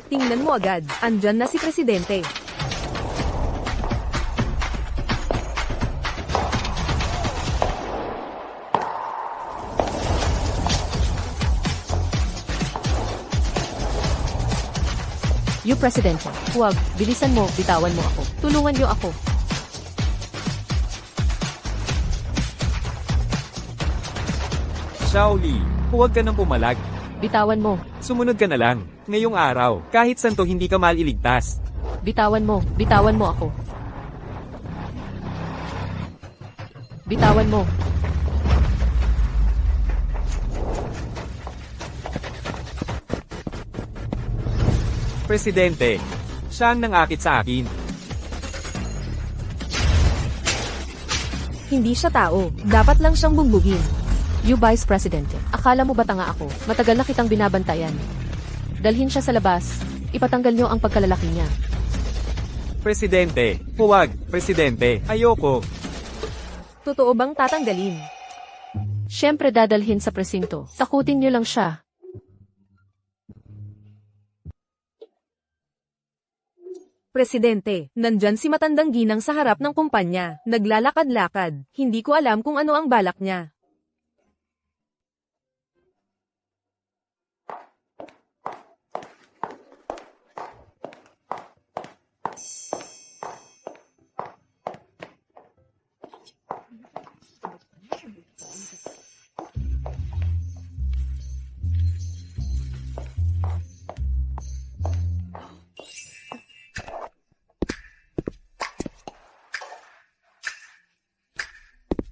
Tingnan mo agad, andyan na si Presidente. You Presidente, huwag, bilisan mo, bitawan mo ako. Tulungan niyo ako. Shaoli, huwag ka nang pumalag. Bitawan mo, Sumunod ka na lang. Ngayong araw, kahit santo hindi ka maliligtas. bitawan mo ako. Bitawan mo. Presidente, siya ang nangakit sa akin. Hindi siya tao, dapat lang siyang bugbugin. You Vice Presidente, akala mo ba tanga ako? Matagal na kitang binabantayan. Dalhin siya sa labas. Ipatanggal niyo ang pagkalalaki niya. Presidente, huwag. Presidente, ayoko. Totoo bang tatanggalin? Siyempre dadalhin sa presinto. Takutin niyo lang siya. Presidente, nandyan si matandang ginang sa harap ng kumpanya. Naglalakad-lakad. Hindi ko alam kung ano ang balak niya.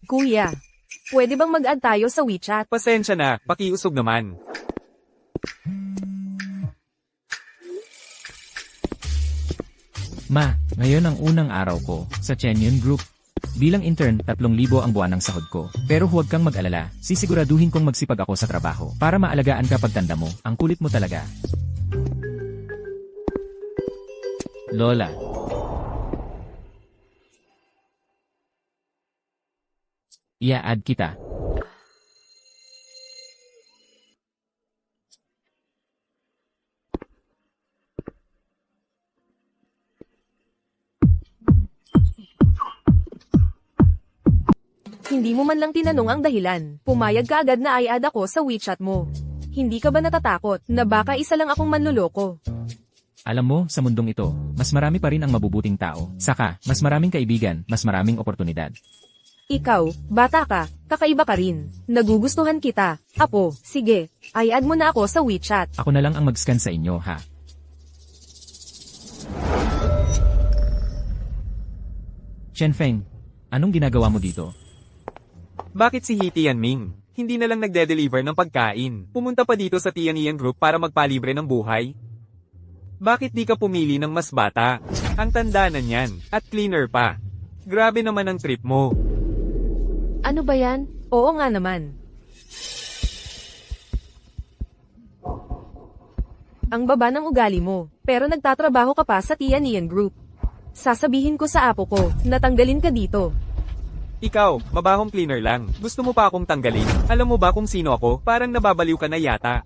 Kuya, pwede bang mag-add tayo sa WeChat? Pasensya na, pakiusog naman. Ma, ngayon ang unang araw ko sa Chenyon Group. Bilang intern, 3,000 ang buwan ng sahod ko. Pero huwag kang mag-alala, sisiguraduhin kong magsipag ako sa trabaho para maalagaan ka pagtanda mo. Ang kulit mo talaga. Lola. Ia-add kita. Hindi mo man lang tinanong ang dahilan. Pumayag ka agad na i-add ako sa WeChat mo. Hindi ka ba natatakot na baka isa lang akong manloloko? Alam mo, sa mundong ito, mas marami pa rin ang mabubuting tao. Saka, mas maraming kaibigan, mas maraming oportunidad. Ikaw, bata ka, kakaiba ka rin. Nagugustuhan kita. Apo, sige, i-add mo na ako sa WeChat. Ako na lang ang mag-scan sa inyo, ha? Shenfeng, anong ginagawa mo dito? Bakit si He Tianming? Hindi na lang nagde-deliver ng pagkain. Pumunta pa dito sa Tianian Group para magpalibre ng buhay? Bakit di ka pumili ng mas bata? Ang tanda na niyan, at cleaner pa. Grabe naman ang trip mo. Ano ba yan? Oo nga naman. Ang baba ng ugali mo, pero nagtatrabaho ka pa sa Tianian Group. Sasabihin ko sa apo ko, natanggalin ka dito. Ikaw, mabahong cleaner lang. Gusto mo pa akong tanggalin? Alam mo ba kung sino ako? Parang nababaliw ka na yata.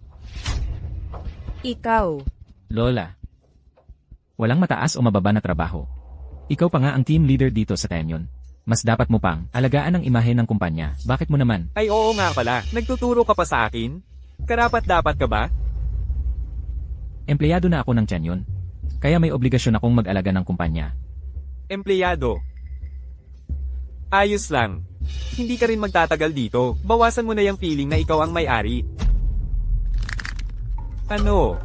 Ikaw. Lola. Walang mataas o mababa na trabaho. Ikaw pa nga ang team leader dito sa Tenyon. Mas dapat mo pang alagaan ang imahe ng kumpanya. Bakit mo naman? Ay oo nga pala, nagtuturo ka pa sa akin? Karapat dapat ka ba? Empleyado na ako ng Tenyon. Kaya may obligasyon akong mag-alaga ng kumpanya. Empleyado. Ayos lang. Hindi ka rin magtatagal dito. Bawasan mo na yung feeling na ikaw ang may-ari. Ano?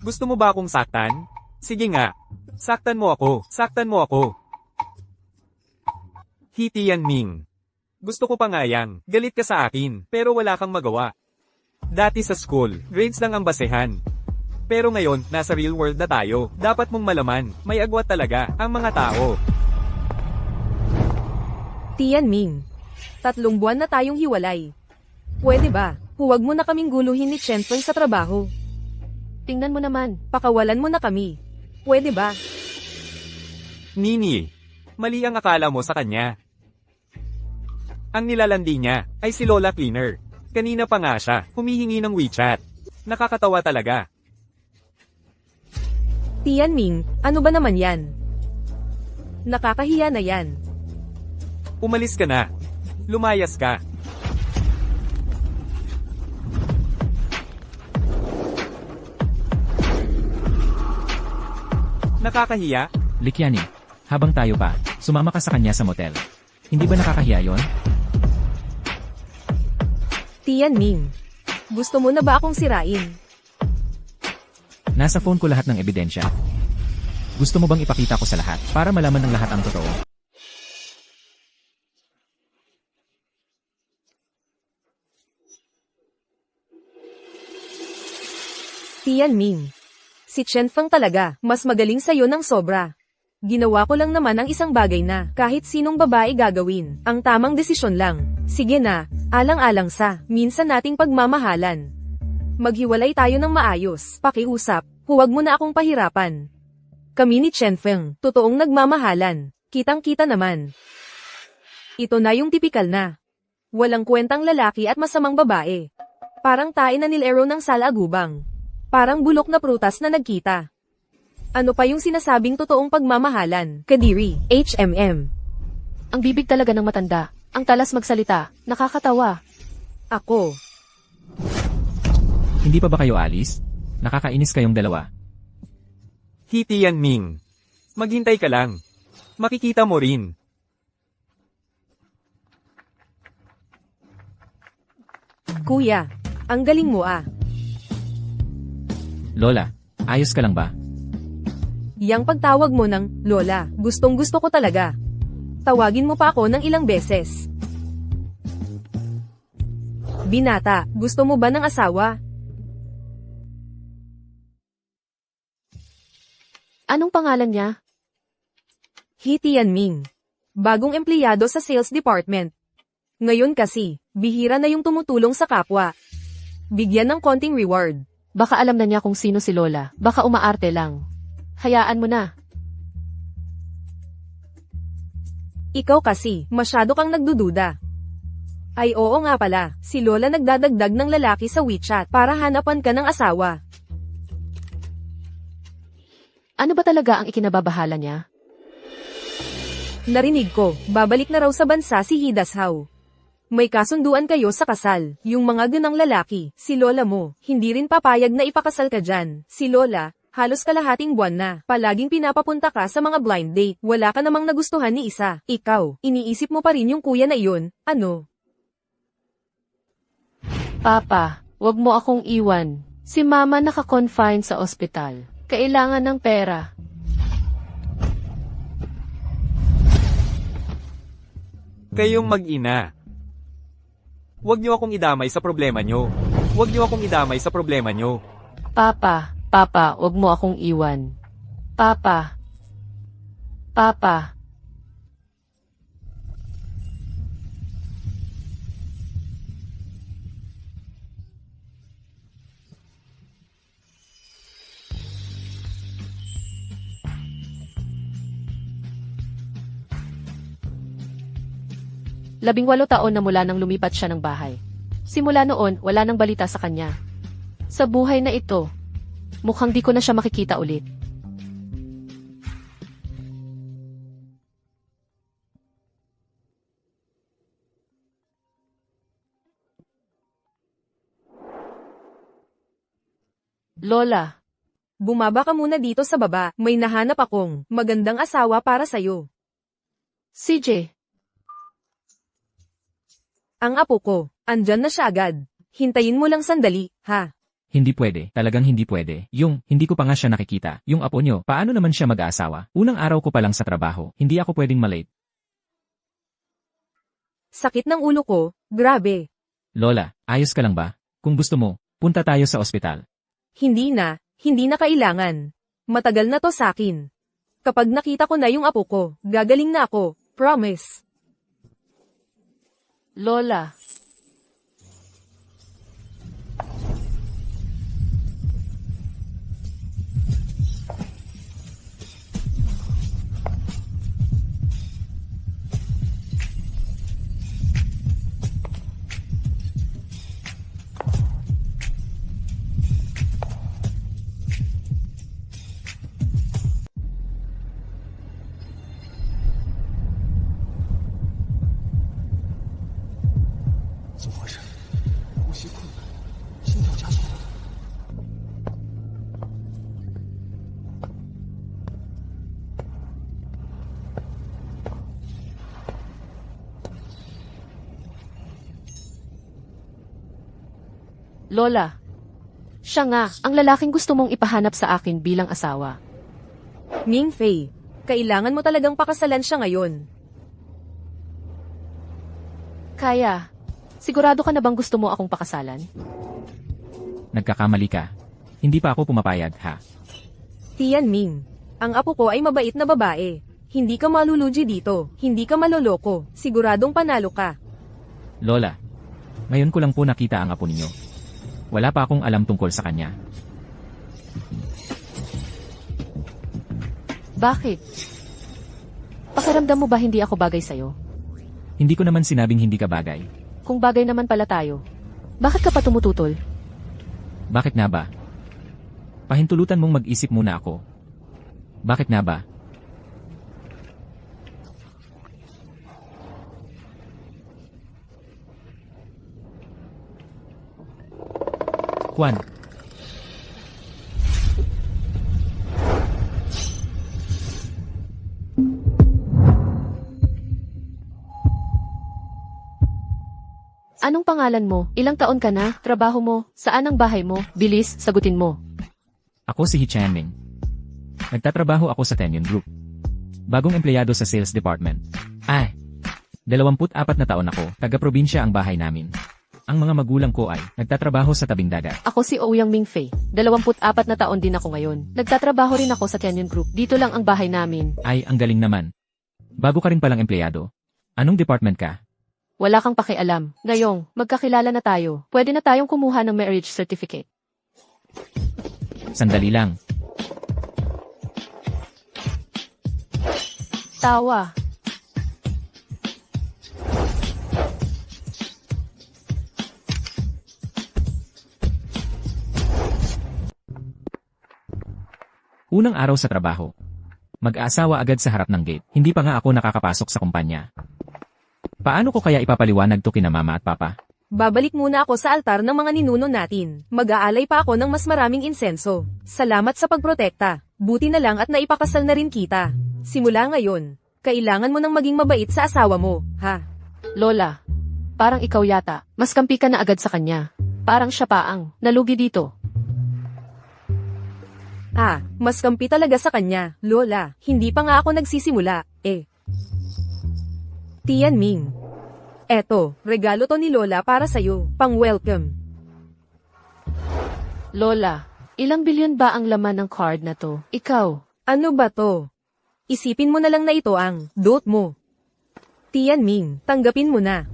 Gusto mo ba akong saktan? Sige nga. Saktan mo ako. Saktan mo ako. He Tianming. Gusto ko pa nga yang. Galit ka sa akin, pero wala kang magawa. Dati sa school, grades lang ang basehan. Pero ngayon, nasa real world na tayo. Dapat mong malaman, may agwat talaga ang mga tao. Tianming. 3 buwan na tayong hiwalay. Pwede ba? Huwag mo na kaming guluhin ni Chenfeng sa trabaho. Tingnan mo naman. Pakawalan mo na kami. Pwede ba? Nini, mali ang akala mo sa kanya. Ang nilalandi niya ay si Lola Cleaner. Kanina pa nga siya, humihingi ng WeChat. Nakakatawa talaga. Tianming, ano ba naman yan? Nakakahiya na yan. Umalis ka na. Lumayas ka. Nakakahiya? Likyani, habang tayo pa, sumama ka sa kanya sa motel. Hindi ba nakakahiya yon? Tianming, gusto mo na ba akong sirain? Nasa phone ko lahat ng ebidensya. Gusto mo bang ipakita ko sa lahat para malaman ng lahat ang totoo? Tianming, si Chen Feng talaga, mas magaling sa'yo ng sobra. Ginawa ko lang naman ang isang bagay na, kahit sinong babae gagawin, ang tamang desisyon lang. Sige na, alang-alang sa, minsan nating pagmamahalan. Maghiwalay tayo ng maayos, pakiusap, huwag mo na akong pahirapan. Kami ni Chen Feng, totoong nagmamahalan, kitang-kita naman. Ito na yung tipikal na. Walang kwentang lalaki at masamang babae. Parang tae na nilero ng salagubang. Parang bulok na prutas na nagkita. Ano pa yung sinasabing totoong pagmamahalan, Kadiri, HMM? Ang bibig talaga ng matanda. Ang talas magsalita. Nakakatawa. Ako. Hindi pa ba kayo alis? Nakakainis kayong dalawa. Hi Tianming. Maghintay ka lang. Makikita mo rin. Kuya, ang galing mo ah. Lola, ayos ka lang ba? Yang pagtawag mo ng Lola, gustong gusto ko talaga. Tawagin mo pa ako ng ilang beses. Binata, gusto mo ba ng asawa? Anong pangalan niya? Hi Tianming. Bagong empleyado sa sales department. Ngayon kasi, bihira na yung tumutulong sa kapwa. Bigyan ng konting reward. Baka alam na niya kung sino si Lola. Baka umaarte lang. Hayaan mo na. Ikaw kasi, masyado kang nagdududa. Ay oo nga pala, si Lola nagdadagdag ng lalaki sa WeChat para hanapan ka ng asawa. Ano ba talaga ang ikinababahala niya? Narinig ko, babalik na raw sa bansa si Hidashao. May kasunduan kayo sa kasal, yung mga ganang lalaki, si Lola mo, hindi rin papayag na ipakasal ka dyan. Si Lola, halos kalahating buwan na, palaging pinapapunta ka sa mga blind date, wala ka namang nagustuhan ni isa. Ikaw, iniisip mo pa rin yung kuya na iyon, ano? Papa, wag mo akong iwan. Si Mama naka-confine sa ospital. Kailangan ng pera. Kayong mag-ina. Huwag niyo akong idamay sa problema niyo. Huwag niyo akong idamay sa problema niyo. Papa, wag mo akong iwan. Papa. Labing-walo taon na mula nang lumipat siya ng bahay. Simula noon, wala nang balita sa kanya. Sa buhay na ito, mukhang di ko na siya makikita ulit. Lola, Bumaba ka muna dito sa baba, may nahanap akong magandang asawa para sa'yo. CJ, Ang apo ko, andyan na siya agad. Hintayin mo lang sandali, ha? Hindi pwede, talagang hindi pwede. Hindi ko pa nga siya nakikita. Yung apo nyo, paano naman siya mag-aasawa? Unang araw ko pa lang sa trabaho, hindi ako pwedeng malate. Sakit ng ulo ko, grabe. Lola, ayos ka lang ba? Kung gusto mo, punta tayo sa ospital. Hindi na kailangan. Matagal na to sakin. Kapag nakita ko na yung apo ko, gagaling na ako, promise. Lola. Lola. Siya nga, ang lalaking gusto mong ipahanap sa akin bilang asawa. Ming Fei, kailangan mo talagang pakasalan siya ngayon. Kaya, sigurado ka na bang gusto mo akong pakasalan? Nagkakamali ka. Hindi pa ako pumapayag, ha? Tian Ming, ang apo ko ay mabait na babae. Hindi ka malulugi dito, hindi ka maloloko, siguradong panalo ka. Lola, ngayon ko lang po nakita ang apo ninyo. Wala pa akong alam tungkol sa kanya. Bakit? Pakiramdam mo ba hindi ako bagay sa'yo? Hindi ko naman sinabing hindi ka bagay. Kung bagay naman pala tayo, bakit ka pa tumututol? Bakit nga ba? Pahintulutan mong mag-isip muna ako. Bakit nga ba? Juan, Anong pangalan mo? Ilang taon ka na? Trabaho mo? Saan ang bahay mo? Bilis, sagutin mo. ako si He Chanming. Nagtatrabaho ako sa Tenyon Group. Bagong empleyado sa sales department. 24 na taon ako, taga-probinsya ang bahay namin. Ang mga magulang ko ay nagtatrabaho sa tabing dagat. Ako si Ouyang Mingfei. 24 na taon din ako ngayon. Nagtatrabaho rin ako sa Tianyan Group. Dito lang ang bahay namin. Ay, ang galing naman. Bago ka rin palang empleyado. Anong department ka? Wala kang pakialam. Ngayong, magkakilala na tayo. Pwede na tayong kumuha ng marriage certificate. Sandali lang. Tawa. Unang araw sa trabaho. Mag-aasawa agad sa harap ng gate. Hindi pa nga ako nakakapasok sa kumpanya. Paano ko kaya ipapaliwanag to kina mama at papa? Babalik muna ako sa altar ng mga ninuno natin. Mag-aalay pa ako ng mas maraming insenso. Salamat sa pagprotekta. Buti na lang at naipakasal na rin kita. Simula ngayon, kailangan mo nang maging mabait sa asawa mo, ha? Lola, parang ikaw yata. Mas kampi ka na agad sa kanya. Parang siya pa ang nalugi dito. Mas kampi talaga sa kanya, Lola. Hindi pa nga ako nagsisimula, eh. Tian Ming. Eto, regalo to ni Lola para sa'yo, pang-welcome. Lola, ilang bilyon ba ang laman ng card na to? Ikaw. Ano ba to? Isipin mo na lang na ito ang dot mo. Tian Ming, tanggapin mo na.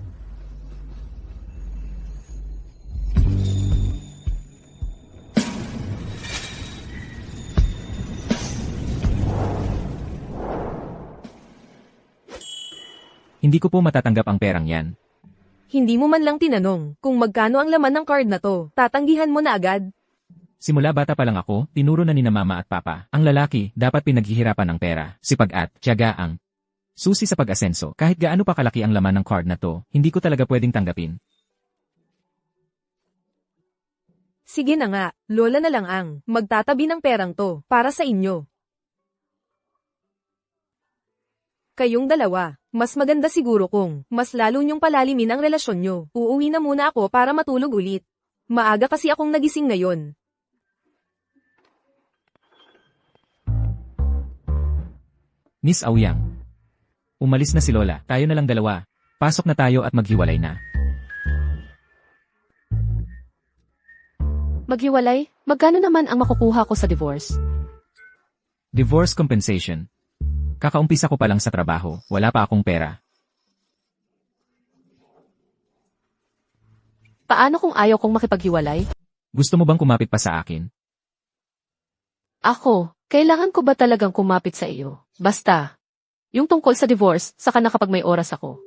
Hindi ko po matatanggap ang perang yan. Hindi mo man lang tinanong kung magkano ang laman ng card na to. Tatanggihan mo na agad. Simula bata pa lang ako, tinuro na ni na mama at papa. Ang lalaki, dapat pinaghihirapan ng pera, sipag at tiyaga ang susi sa pag-asenso. Kahit gaano pa kalaki ang laman ng card na to, hindi ko talaga pwedeng tanggapin. Sige na nga, Lola na lang ang magtatabi ng perang to para sa inyo. Kayong dalawa, mas maganda siguro kung mas lalo niyong palalimin ang relasyon niyo. Uuwi na muna ako para matulog ulit. Maaga kasi akong nagising ngayon. Miss Aoyang. Umalis na si Lola, tayo na lang dalawa. Pasok na tayo at maghiwalay na. Maghiwalay? Magkano naman ang makukuha ko sa divorce? Divorce compensation. Kakaumpisa ko pa lang sa trabaho, wala pa akong pera. Paano kung ayaw kong makipaghiwalay? Gusto mo bang kumapit pa sa akin? Ako, kailangan ko ba talagang kumapit sa iyo? Basta. Yung tungkol sa divorce, saka na kapag may oras ako.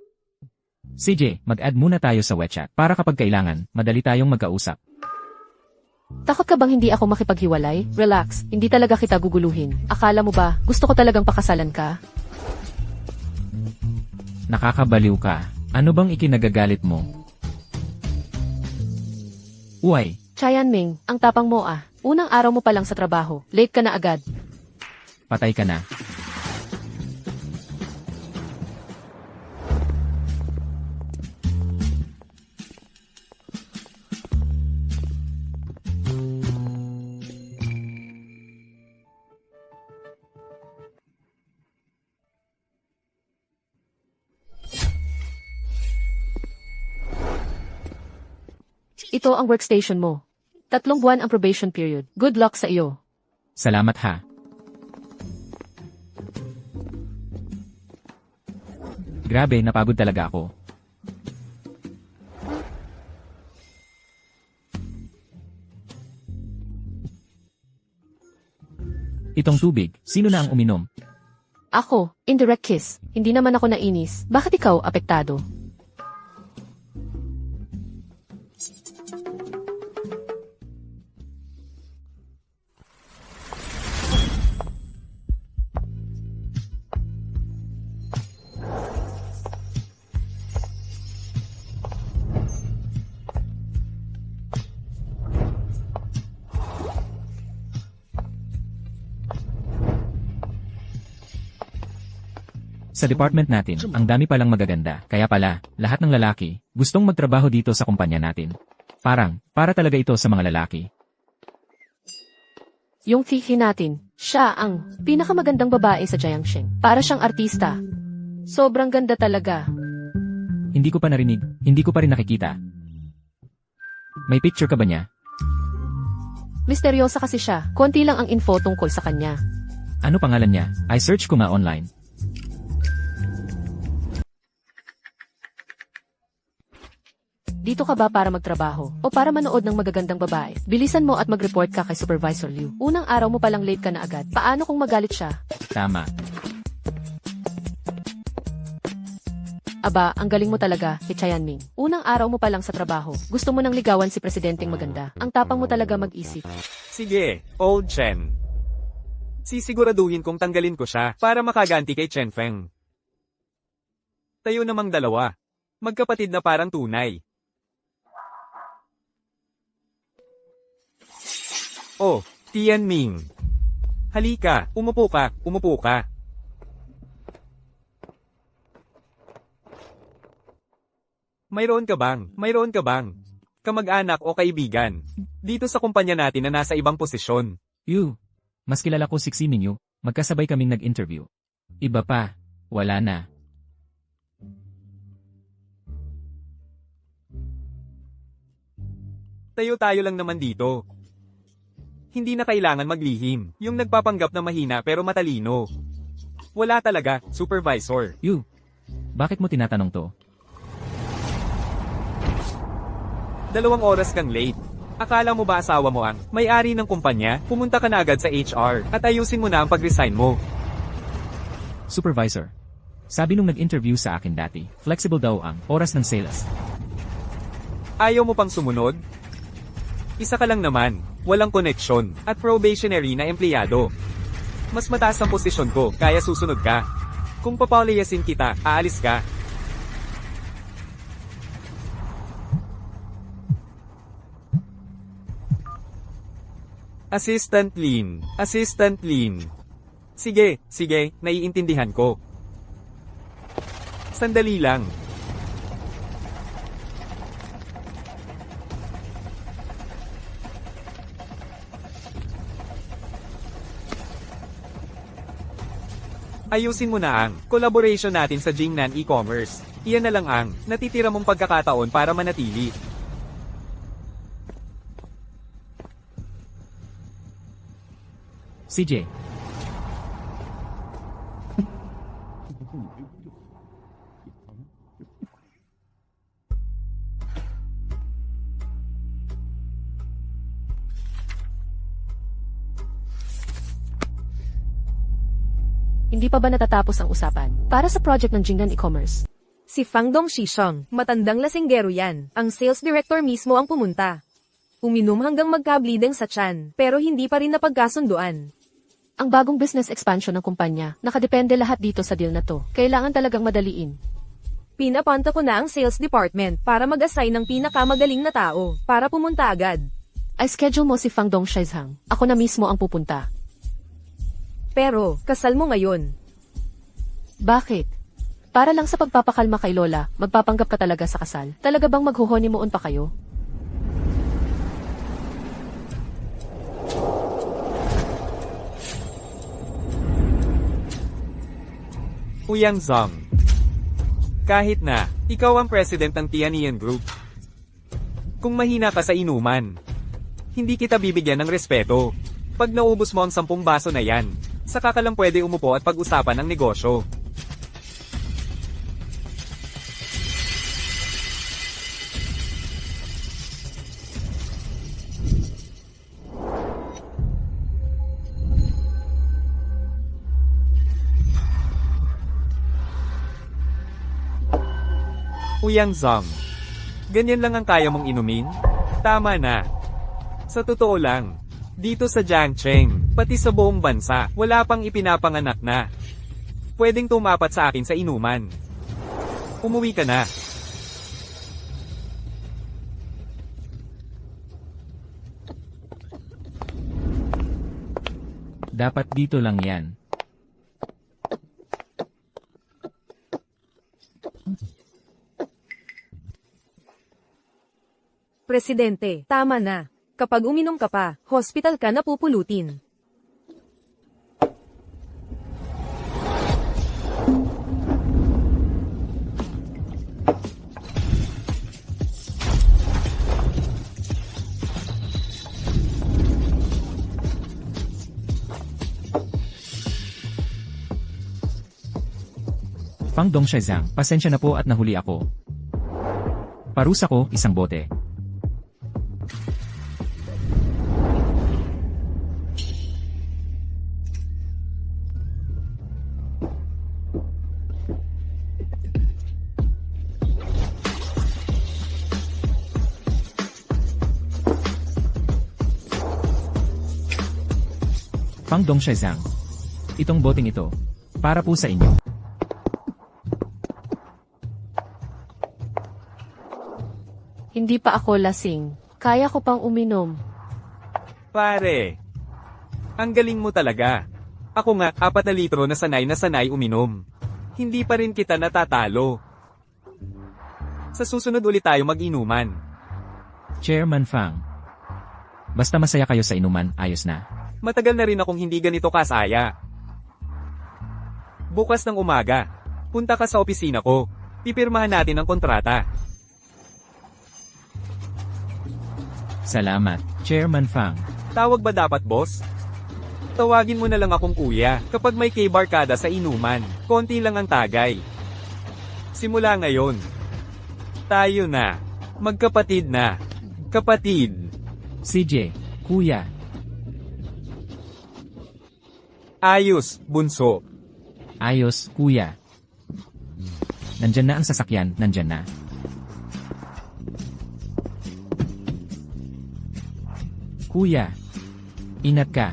CJ, mag-add muna tayo sa WeChat para kapag kailangan, madali tayong magkausap. Takot ka bang hindi ako makipaghiwalay? Relax, hindi talaga kita guguluhin. Akala mo ba, gusto ko talagang pakasalan ka? Nakakabaliw ka. Ano bang ikinagagalit mo? Uy, Chayan Ming, ang tapang mo ah. Unang araw mo pa lang sa trabaho, late ka na agad. patay ka na. Ito ang workstation mo. 3 buwan ang probation period. Good luck sa iyo. Salamat ha. Grabe, napagod talaga ako. Itong tubig, sino na ang uminom? Ako, indirect kiss. Hindi naman ako nainis. Bakit ikaw apektado? Sa department natin, ang dami palang magaganda. Kaya pala, lahat ng lalaki, gustong magtrabaho dito sa kumpanya natin. Para talaga ito sa mga lalaki. Yung Fifi natin, siya ang pinakamagandang babae sa Jiangxing. Para siyang artista. Sobrang ganda talaga. Hindi ko pa narinig, hindi ko pa rin nakikita. May picture ka ba niya? Misteryosa kasi siya. Konti lang ang info tungkol sa kanya. Ano pangalan niya? I search ko nga online. Dito ka ba para magtrabaho o para manood ng magagandang babae? Bilisan mo at mag-report ka kay Supervisor Liu. Unang araw mo palang late ka na agad. Paano kung magalit siya? Tama. Aba, ang galing mo talaga, Hichayanming. Unang araw mo pa lang sa trabaho. Gusto mo nang ligawan si presidenteng maganda. Ang tapang mo talaga mag-isip. Sige, Old Chen. Sisiguraduhin kong tanggalin ko siya para makaganti kay Chen Feng. Tayo namang dalawa. Magkapatid na parang tunay. Oh, Tianming. Halika, umupo ka, umupo ka. Mayroon ka bang kamag-anak o kaibigan dito sa kumpanya natin na nasa ibang posisyon? Yu, mas kilala ko si Ximing Yu. Magkasabay kaming nag-interview. Iba pa, wala na. Tayo-tayo lang naman dito. Hindi na kailangan maglihim. Yung nagpapanggap na mahina pero matalino. Wala talaga, supervisor. Yu, bakit mo tinatanong to? 2 oras kang late. Akala mo ba asawa mo ang may-ari ng kumpanya? Pumunta ka na agad sa HR at ayusin mo na ang pag-resign mo. Supervisor, sabi nung nag-interview sa akin dati, flexible daw ang oras ng sales. Ayaw mo pang sumunod? Isa ka lang naman, walang koneksyon, at probationary na empleyado. Mas mataas ang posisyon ko, kaya susunod ka. Kung papauliyasin kita, aalis ka. Assistant Lin. Sige, naiintindihan ko. Sandali lang. Ayusin mo na ang collaboration natin sa Jingnan e-commerce. Iyan na lang ang natitira mong pagkakataon para manatili. CJ, Hindi pa ba natatapos ang usapan? Para sa project ng Jingnan e-commerce. Si Fang Dong Shishong, matandang lasinggero yan. Ang sales director mismo ang pumunta. Uminom hanggang magka-bleeding sa tiyan, pero hindi pa rin napagkasunduan. Ang bagong business expansion ng kumpanya, nakadepende lahat dito sa deal na to. Kailangan talagang madaliin. Pinapunta ko na ang sales department para mag-assign ng pinakamagaling na tao, para pumunta agad. Ay schedule mo si Fang Dong Shaizhang. Ako na mismo ang pupunta. Pero, kasal mo ngayon. Bakit? Para lang sa pagpapakalma kay Lola, magpapanggap ka talaga sa kasal. Talaga bang maghuhoneymoon pa kayo? Uyang Zong. Kahit na, ikaw ang president ng Tianian Group. Kung mahina ka sa inuman, hindi kita bibigyan ng respeto. Pag naubos mo ang 10 baso na yan, saka ka lang pwede umupo at pag-usapan ang negosyo. Uyang Zong. Ganyan lang ang kaya mong inumin? Tama na. Sa totoo lang, dito sa Jiangcheng, pati sa buong bansa, wala pang ipinapanganak na pwedeng tumapat sa akin sa inuman. Umuwi ka na. Dapat dito lang yan. Presidente, tama na. Kapag uminom ka pa, hospital ka na pupulutin. Fang Dongshizang, pasensya na po at nahuli ako. Parusa ko, 1 bote. Fang Dongshizang. Itong boteng ito, para po sa inyo. Hindi pa ako lasing. Kaya ko pang uminom. Pare, ang galing mo talaga. Ako nga, 4 na litro na sanay uminom. Hindi pa rin kita natatalo. Sa susunod ulit tayo mag-inuman. Chairman Fang. Basta masaya kayo sa inuman, ayos na. Matagal na rin akong hindi ganito kasaya. Bukas ng umaga, punta ka sa opisina ko. Pipirmahan natin ang kontrata. Salamat, Chairman Fang. Tawag ba dapat, boss? Tawagin mo na lang akong kuya kapag may K-barkada sa inuman. Konti lang ang tagay. Simula ngayon, tayo na. Magkapatid na. Kapatid. CJ, Kuya. Ayos, bunso. Ayos, Kuya. Nandyan na ang sasakyan, nandyan na. Kuya, ingat ka.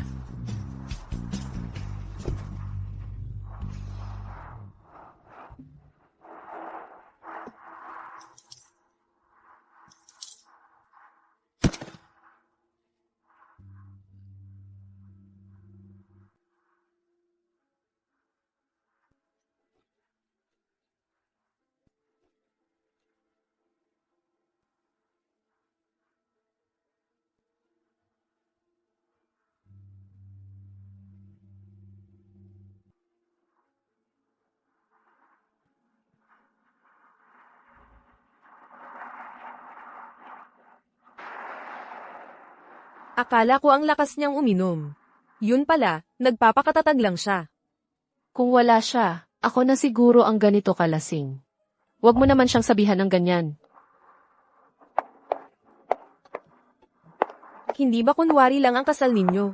Akala ko ang lakas niyang uminom. Yun pala, nagpapakatatag lang siya. Kung wala siya, ako na siguro ang ganito kalasing. Huwag mo naman siyang sabihan ng ganyan. Hindi ba kunwari lang ang kasal ninyo?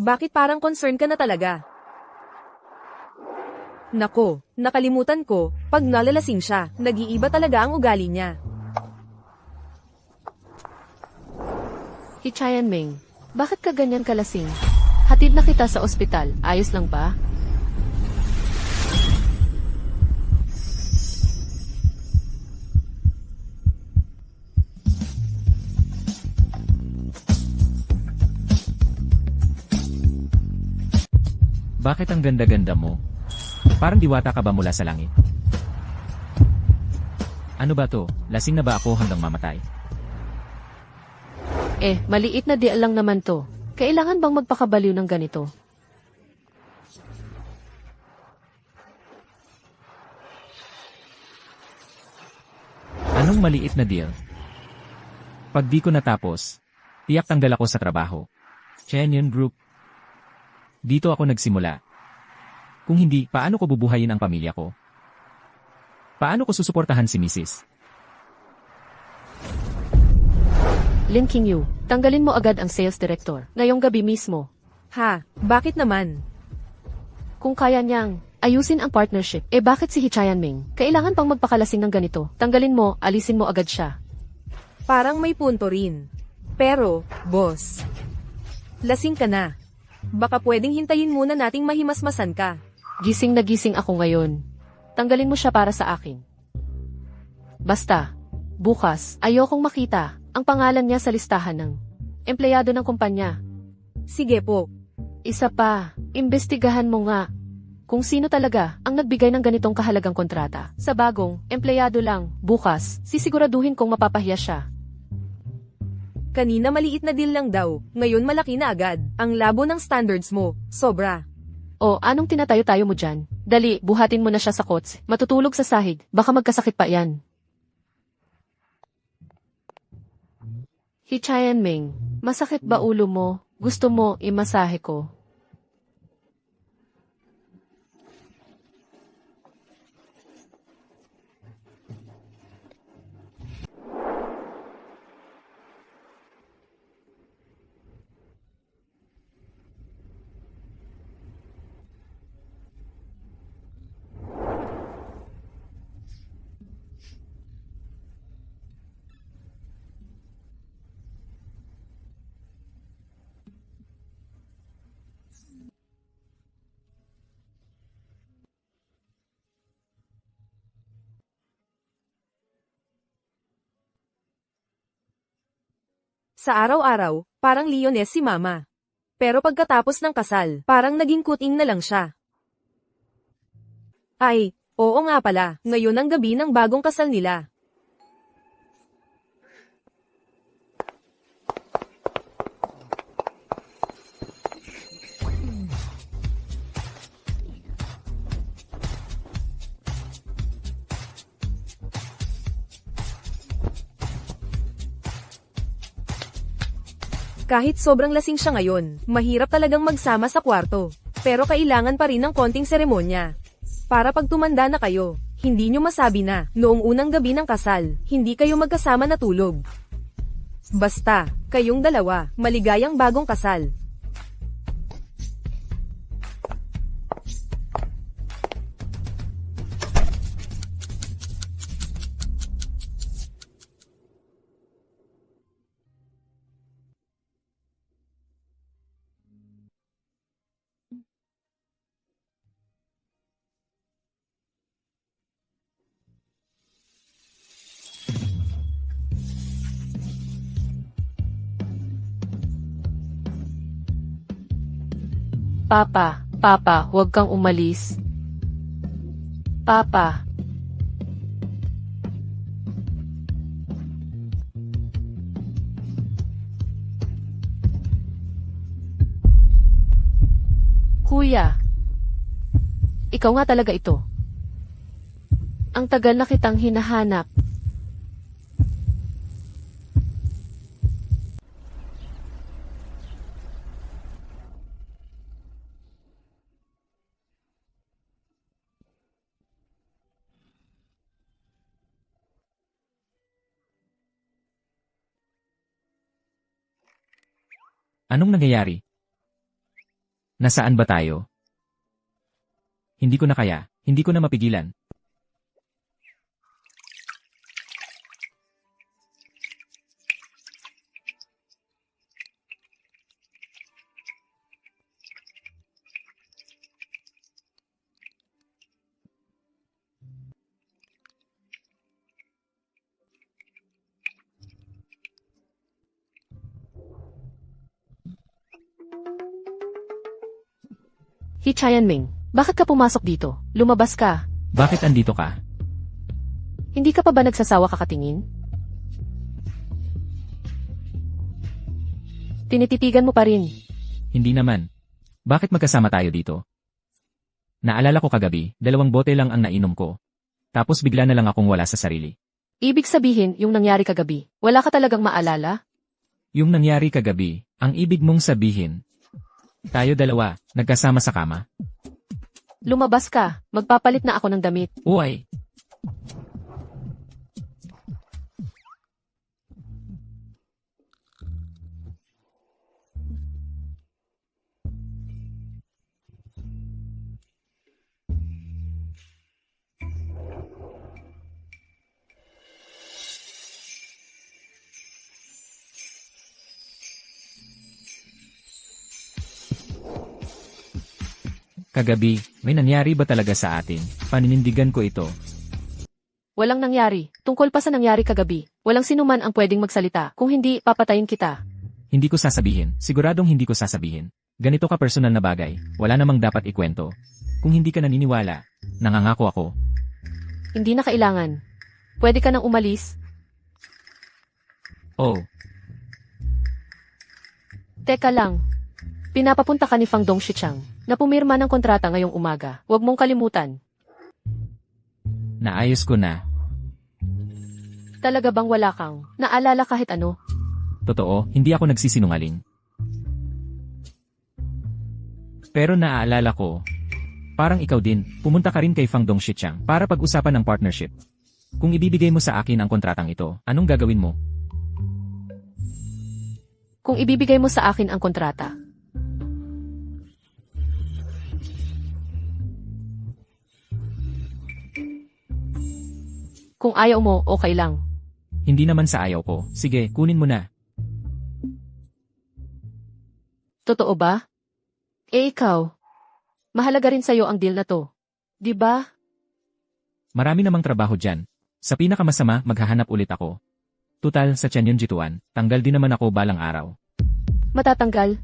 Bakit parang concern ka na talaga? Nako, nakalimutan ko, pag nalalasing siya, nag-iiba talaga ang ugali niya. Hichayan Ming, bakit ka ganyan kalasing? Hatid na kita sa ospital, ayos lang ba? Bakit ang ganda-ganda mo? Parang diwata ka ba mula sa langit? Ano ba to? Lasing na ba ako hanggang mamatay? Maliit na deal lang naman to. Kailangan bang magpakabaliw ng ganito? Anong maliit na deal? Pag di ko natapos, tiyak tanggal ako sa trabaho. Canyon Group. Dito ako nagsimula. Kung hindi, paano ko bubuhayin ang pamilya ko? Paano ko susuportahan si Mrs.? Lin Qingyu, tanggalin mo agad ang sales director. Ngayong gabi mismo. Ha, bakit naman? Kung kaya niyang ayusin ang partnership, bakit si Hichayan Ming? Kailangan pang magpakalasing ng ganito. Tanggalin mo, alisin mo agad siya. Parang may punto rin. Pero, boss, lasing ka na. Baka pwedeng hintayin muna nating mahimasmasan ka. Gising na gising ako ngayon. Tanggalin mo siya para sa akin. Basta, bukas, ayokong makita ang pangalan niya sa listahan ng empleyado ng kumpanya. Sige po. Isa pa, imbestigahan mo nga kung sino talaga ang nagbigay ng ganitong kahalagang kontrata. Sa bagong empleyado lang, bukas, sisiguraduhin kong mapapahiya siya. Kanina maliit na deal lang daw, ngayon malaki na agad. Ang labo ng standards mo, sobra. O, anong tinatayo-tayo mo dyan? Dali, buhatin mo na siya sa kots. Matutulog sa sahig, baka magkasakit pa yan. Hichayan Ming, masakit ba ulo mo? Gusto mo imasahe ko? Sa araw-araw, parang Leones si Mama. Pero pagkatapos ng kasal, parang naging kuting na lang siya. Ay, oo nga pala, ngayon ang gabi ng bagong kasal nila. Kahit sobrang lasing siya ngayon, mahirap talagang magsama sa kwarto. Pero kailangan pa rin ng konting seremonya. Para pag tumanda na kayo, hindi nyo masabi na, noong unang gabi ng kasal, hindi kayo magkasama natulog. Basta, kayong dalawa, maligayang bagong kasal. Papa, huwag kang umalis. Papa. Kuya. Ikaw nga talaga ito. Ang tagal na kitang hinahanap. Anong nangyayari? Nasaan ba tayo? Hindi ko na kaya, hindi ko na mapigilan. Hichayan Ming, bakit ka pumasok dito? Lumabas ka. Bakit andito ka? Hindi ka pa ba nagsasawa kakatingin? Tinititigan mo pa rin. Hindi naman. Bakit magkasama tayo dito? Naalala ko kagabi, 2 bote lang ang nainom ko. Tapos bigla na lang akong wala sa sarili. Ibig sabihin, yung nangyari kagabi, wala ka talagang maalala? Yung nangyari kagabi, ang ibig mong sabihin. Tayo dalawa, nagkasama sa kama. Lumabas ka, magpapalit na ako ng damit. Uy, kagabi, may nangyari ba talaga sa atin? Paninindigan ko ito. Walang nangyari. Tungkol pa sa nangyari kagabi, walang sinuman ang pwedeng magsalita. Kung hindi, papatayin kita. Hindi ko sasabihin, siguradong hindi ko sasabihin. Ganito ka personal na bagay, wala namang dapat ikwento. Kung hindi ka naniniwala, nangangako ako. Hindi na kailangan. Pwede ka nang umalis. Oh, Teka lang. Pinapapunta ka ni Fang Dongxichang na pumirma ng kontrata ngayong umaga. Huwag mong kalimutan. naayos ko na. Talaga bang wala kang naalala kahit ano? Totoo, hindi ako nagsisinungaling. Pero naaalala ko, parang ikaw din, pumunta ka rin kay Fang Dongxichang para pag-usapan ng partnership. Kung ibibigay mo sa akin ang kontratang ito, anong gagawin mo? Kung ibibigay mo sa akin ang kontrata, kung ayaw mo, okay lang. Hindi naman sa ayaw ko. Sige, kunin mo na. Totoo ba? Ikaw. Mahalaga rin sa'yo ang deal na to. 'Di ba? Marami namang trabaho dyan. Sa pinakamasama, maghahanap ulit ako. Tutal, sa tiyan yun jituan, tanggal din naman ako balang araw. Matatanggal.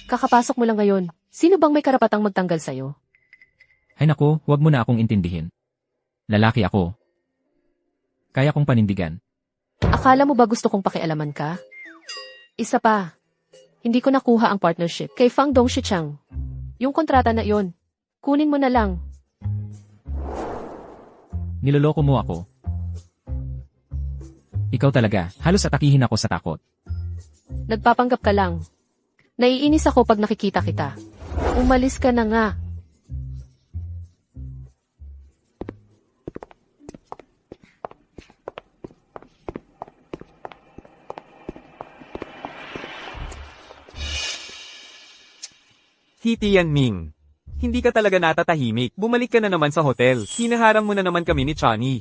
Kakapasok mo lang ngayon. Sino bang may karapatang magtanggal sa'yo? Ay nako, huwag mo na akong intindihin. Lalaki ako. Kaya kong panindigan. Akala mo ba gusto kong pakialaman ka? Isa pa. Hindi ko nakuha ang partnership kay Fang Dongxichang. Yung kontrata na yon, kunin mo na lang. Niloloko mo ako. Ikaw talaga, halos atakihin ako sa takot. Nagpapanggap ka lang. Naiinis ako pag nakikita kita. Umalis ka na nga. Hiti Yanming. Hindi ka talaga natatahimik. Bumalik ka na naman sa hotel. Hinaharang mo na naman kami ni Chani.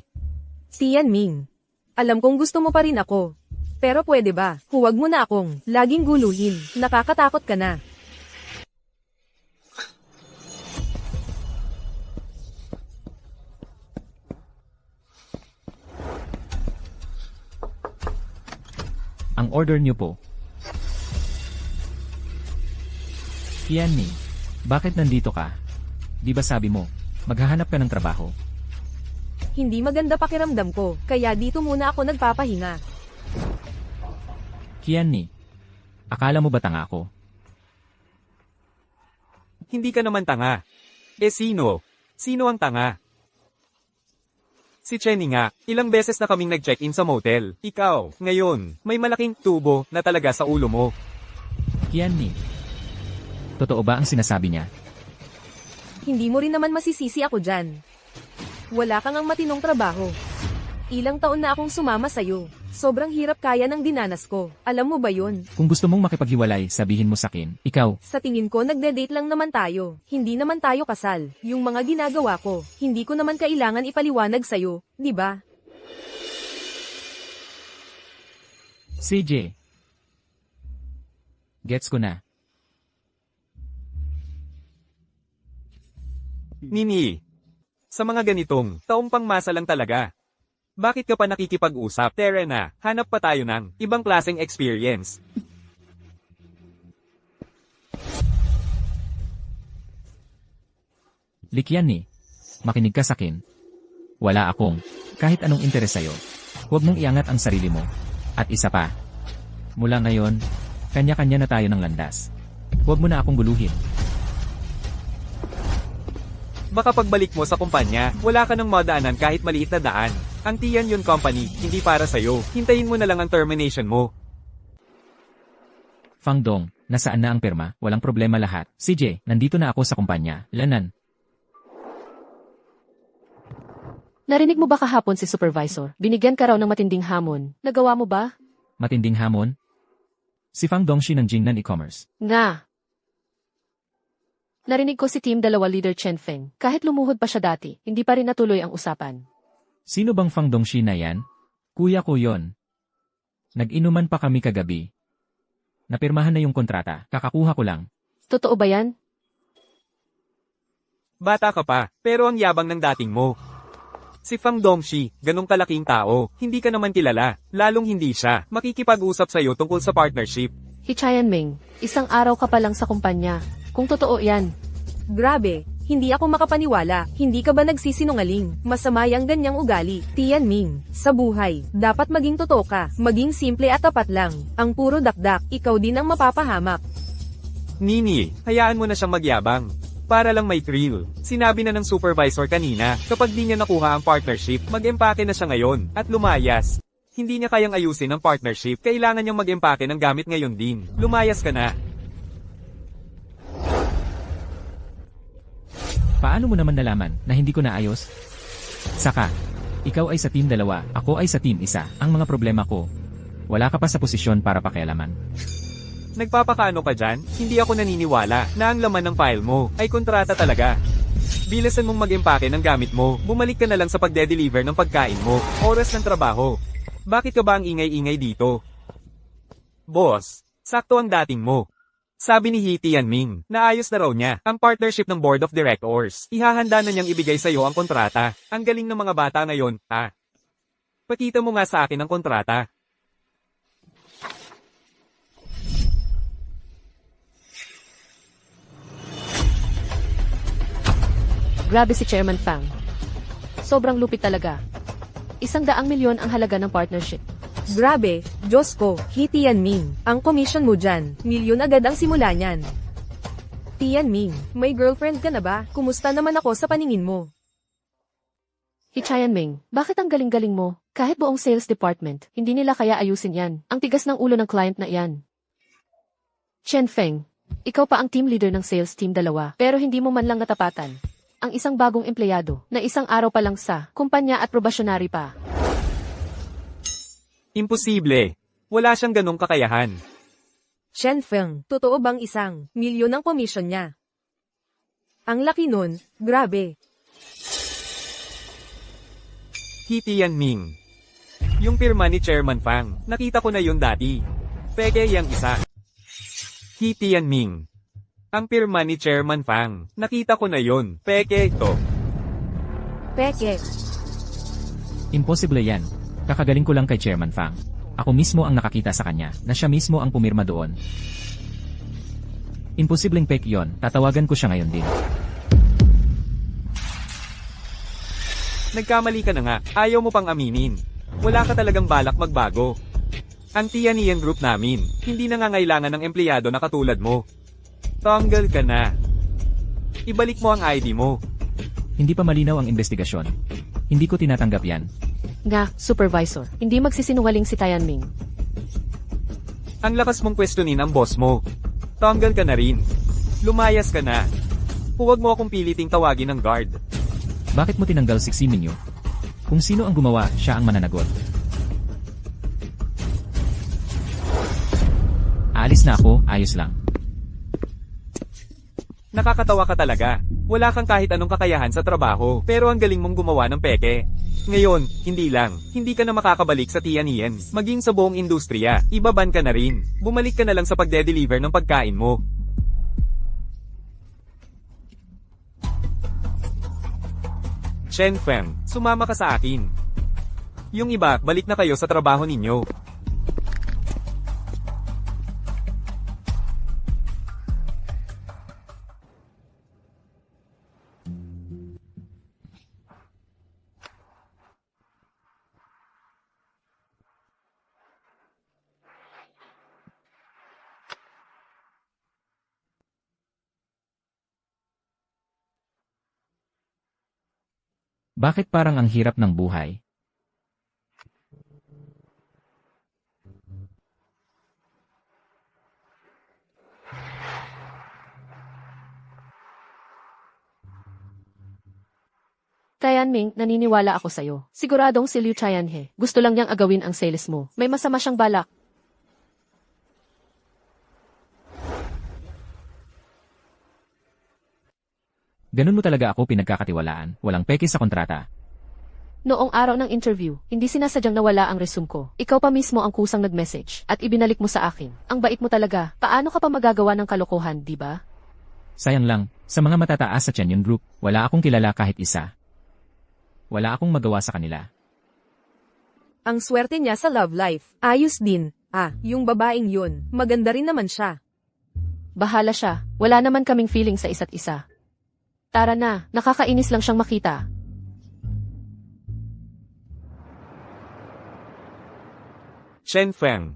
Tianming. Alam kong gusto mo pa rin ako. Pero pwede ba, huwag mo na akong laging guluhin. Nakakatakot ka na. Ang order niyo po. Tianming, bakit nandito ka? Di ba sabi mo, maghahanap ka ng trabaho? Hindi maganda pakiramdam ko, kaya dito muna ako nagpapahinga. Kianni, akala mo ba tanga ako? Hindi ka naman tanga. Sino? Sino ang tanga? Si Chenny nga, ilang beses na kaming nag-check-in sa motel. Ikaw, ngayon, may malaking tubo na talaga sa ulo mo. Kianni, totoo ba ang sinasabi niya? Hindi mo rin naman masisisi ako dyan. Wala kang ang matinong trabaho. Ilang taon na akong sumama sa'yo. Sobrang hirap kaya ng dinanas ko. Alam mo ba yun? Kung gusto mong makipaghiwalay, sabihin mo sakin, ikaw, Sa tingin ko nagde-date lang naman tayo. Hindi naman tayo kasal. Yung mga ginagawa ko, hindi ko naman kailangan ipaliwanag sa'yo, di ba? CJ. Gets ko na. Nini, sa mga ganitong, taong pangmasa lang talaga. Bakit ka pa nakikipag-usap? Tara na, hanap pa tayo ng ibang klaseng experience. Likianni, makinig ka sakin. Wala akong, kahit anong interes sa'yo. Huwag mong iangat ang sarili mo. At isa pa. Mula ngayon, kanya-kanya na tayo ng landas. Huwag mo na akong guluhin. Baka pagbalik mo sa kumpanya, wala ka ng madaanan kahit maliit na daan. Ang Tian Yun Company, hindi para sa'yo. Hintayin mo na lang ang termination mo. Fang Dong, nasaan na ang pirma? Walang problema lahat. CJ, nandito na ako sa kumpanya. Lanan. Narinig mo ba kahapon si supervisor? Binigyan ka raw ng matinding hamon. Nagawa mo ba? Matinding hamon? Si Fang Dongshi ng Jingnan E-commerce. Nga. Narinig ko si Team 2 Leader Chen Feng. Kahit lumuhod pa siya dati, hindi pa rin natuloy ang usapan. Sino bang Fang Dongshi na yan? Kuya ko yon. Nag-inuman pa kami kagabi. Napirmahan na yung kontrata, kakakuha ko lang. Totoo ba yan? Bata ka pa, pero ang yabang ng dating mo. Si Fang Dongshi, ganong kalaking tao, hindi ka naman kilala, lalong hindi siya, makikipag-usap sa'yo tungkol sa partnership. Hichayan Ming, isang araw ka pa lang sa kumpanya. Kung totoo yan, Grabe, hindi ako makapaniwala. Hindi ka ba nagsisinungaling? Masama yang ganyang ugali. Tian Ming, sa buhay, dapat maging totoo ka. Maging simple at tapat lang. Ang puro dakdak, ikaw din ang mapapahamak. Nini, hayaan mo na siyang magyabang. Para lang may thrill. Sinabi na ng supervisor kanina, kapag di niya nakuha ang partnership, mag-empake na siya ngayon, at lumayas. Hindi niya kayang ayusin ang partnership, kailangan niyang mag-empake ng gamit ngayon din. Lumayas ka na. Paano mo naman nalaman na hindi ko naayos? Saka, ikaw ay sa team 2, ako ay sa team 1. Ang mga problema ko, wala ka pa sa posisyon para pakialaman. Nagpapakaano ka dyan? Hindi ako naniniwala na ang laman ng file mo ay kontrata talaga. Bilasan mong mag-empake ng gamit mo, bumalik ka na lang sa pagde-deliver ng pagkain mo, oras ng trabaho. Bakit ka ba ang ingay-ingay dito? Boss, sakto ang dating mo. Sabi ni He Tianming, naayos na raw niya ang partnership ng Board of Directors. Ihahanda na niyang ibigay sa iyo ang kontrata. Ang galing ng mga bata ngayon, ha? Pakita mo nga sa akin ang kontrata. grabe si Chairman Fang. Sobrang lupit talaga. 100 milyon ang halaga ng partnership. Grabe, Diyos ko, He Tian Ming, ang commission mo dyan, milyon agad ang simula niyan. Tian Ming, may girlfriend ka na ba? Kumusta naman ako sa paningin mo? Hichayan Ming, bakit ang galing-galing mo? Kahit buong sales department, hindi nila kaya ayusin yan. Ang tigas ng ulo ng client na yan. Chen Feng, ikaw pa ang team leader ng sales team 2, pero hindi mo man lang natapatan ang isang bagong empleyado na isang araw pa lang sa kumpanya at probasyonary pa. Imposible. Wala siyang ganong kakayahan. Chen Feng, totoo bang 1 milyon ang commission niya? Ang laki nun, grabe. He Tianming. Yung pirma ni Chairman Fang, nakita ko na yun dati. Peke yang isa. He Tianming. Ang pirma ni Chairman Fang, nakita ko na yun. Peke to. Peke. Imposible yan. Kakagaling ko lang kay Chairman Fang. Ako mismo ang nakakita sa kanya na siya mismo ang pumirma doon. Imposibleng fake yon. Tatawagan ko siya ngayon din. Nagkamali ka na nga, ayaw mo pang aminin. Wala ka talagang balak magbago. Ang Tianian Group namin, hindi nangangailangan ng empleyado na katulad mo. Tanggal ka na. Ibalik mo ang ID mo. Hindi pa malinaw ang investigasyon. Hindi ko tinatanggap yan. Nga, supervisor, hindi magsisinungaling si Tianming. Ang lakas mong questionin ang boss mo. Tanggal ka na rin. Lumayas ka na. Huwag mo akong piliting tawagin ng guard. Bakit mo tinanggal si Ximinyu? Kung sino ang gumawa, siya ang mananagot. Aalis na ako, ayos lang. Nakakatawa ka talaga. Wala kang kahit anong kakayahan sa trabaho, pero ang galing mong gumawa ng peke. Ngayon, hindi lang, hindi ka na makakabalik sa Tianian, maging sa buong industriya, ibaban ka na rin. Bumalik ka na lang sa pagde-deliver ng pagkain mo. Chen Feng, sumama ka sa akin. Yung iba, balik na kayo sa trabaho ninyo. Bakit parang ang hirap ng buhay? Tianming, naniniwala ako sa'yo. Siguradong si Liu Tianhe. Gusto lang niyang agawin ang sales mo. May masama siyang balak. Ganun mo talaga ako pinagkakatiwalaan, walang peke sa kontrata. Noong araw ng interview, hindi sinasadyang nawala ang resume ko. Ikaw pa mismo ang kusang nag-message at ibinalik mo sa akin. Ang bait mo talaga. Paano ka pa magagawa ng kalokohan, di ba? Sayang lang, sa mga matataas sa Chenyon Group, wala akong kilala kahit isa. Wala akong magawa sa kanila. Ang swerte niya sa love life. Ayos din. Yung babaeng yun. Maganda rin naman siya. Bahala siya. Wala naman kaming feeling sa isa't isa. Tara na, nakakainis lang siyang makita. Chen Feng.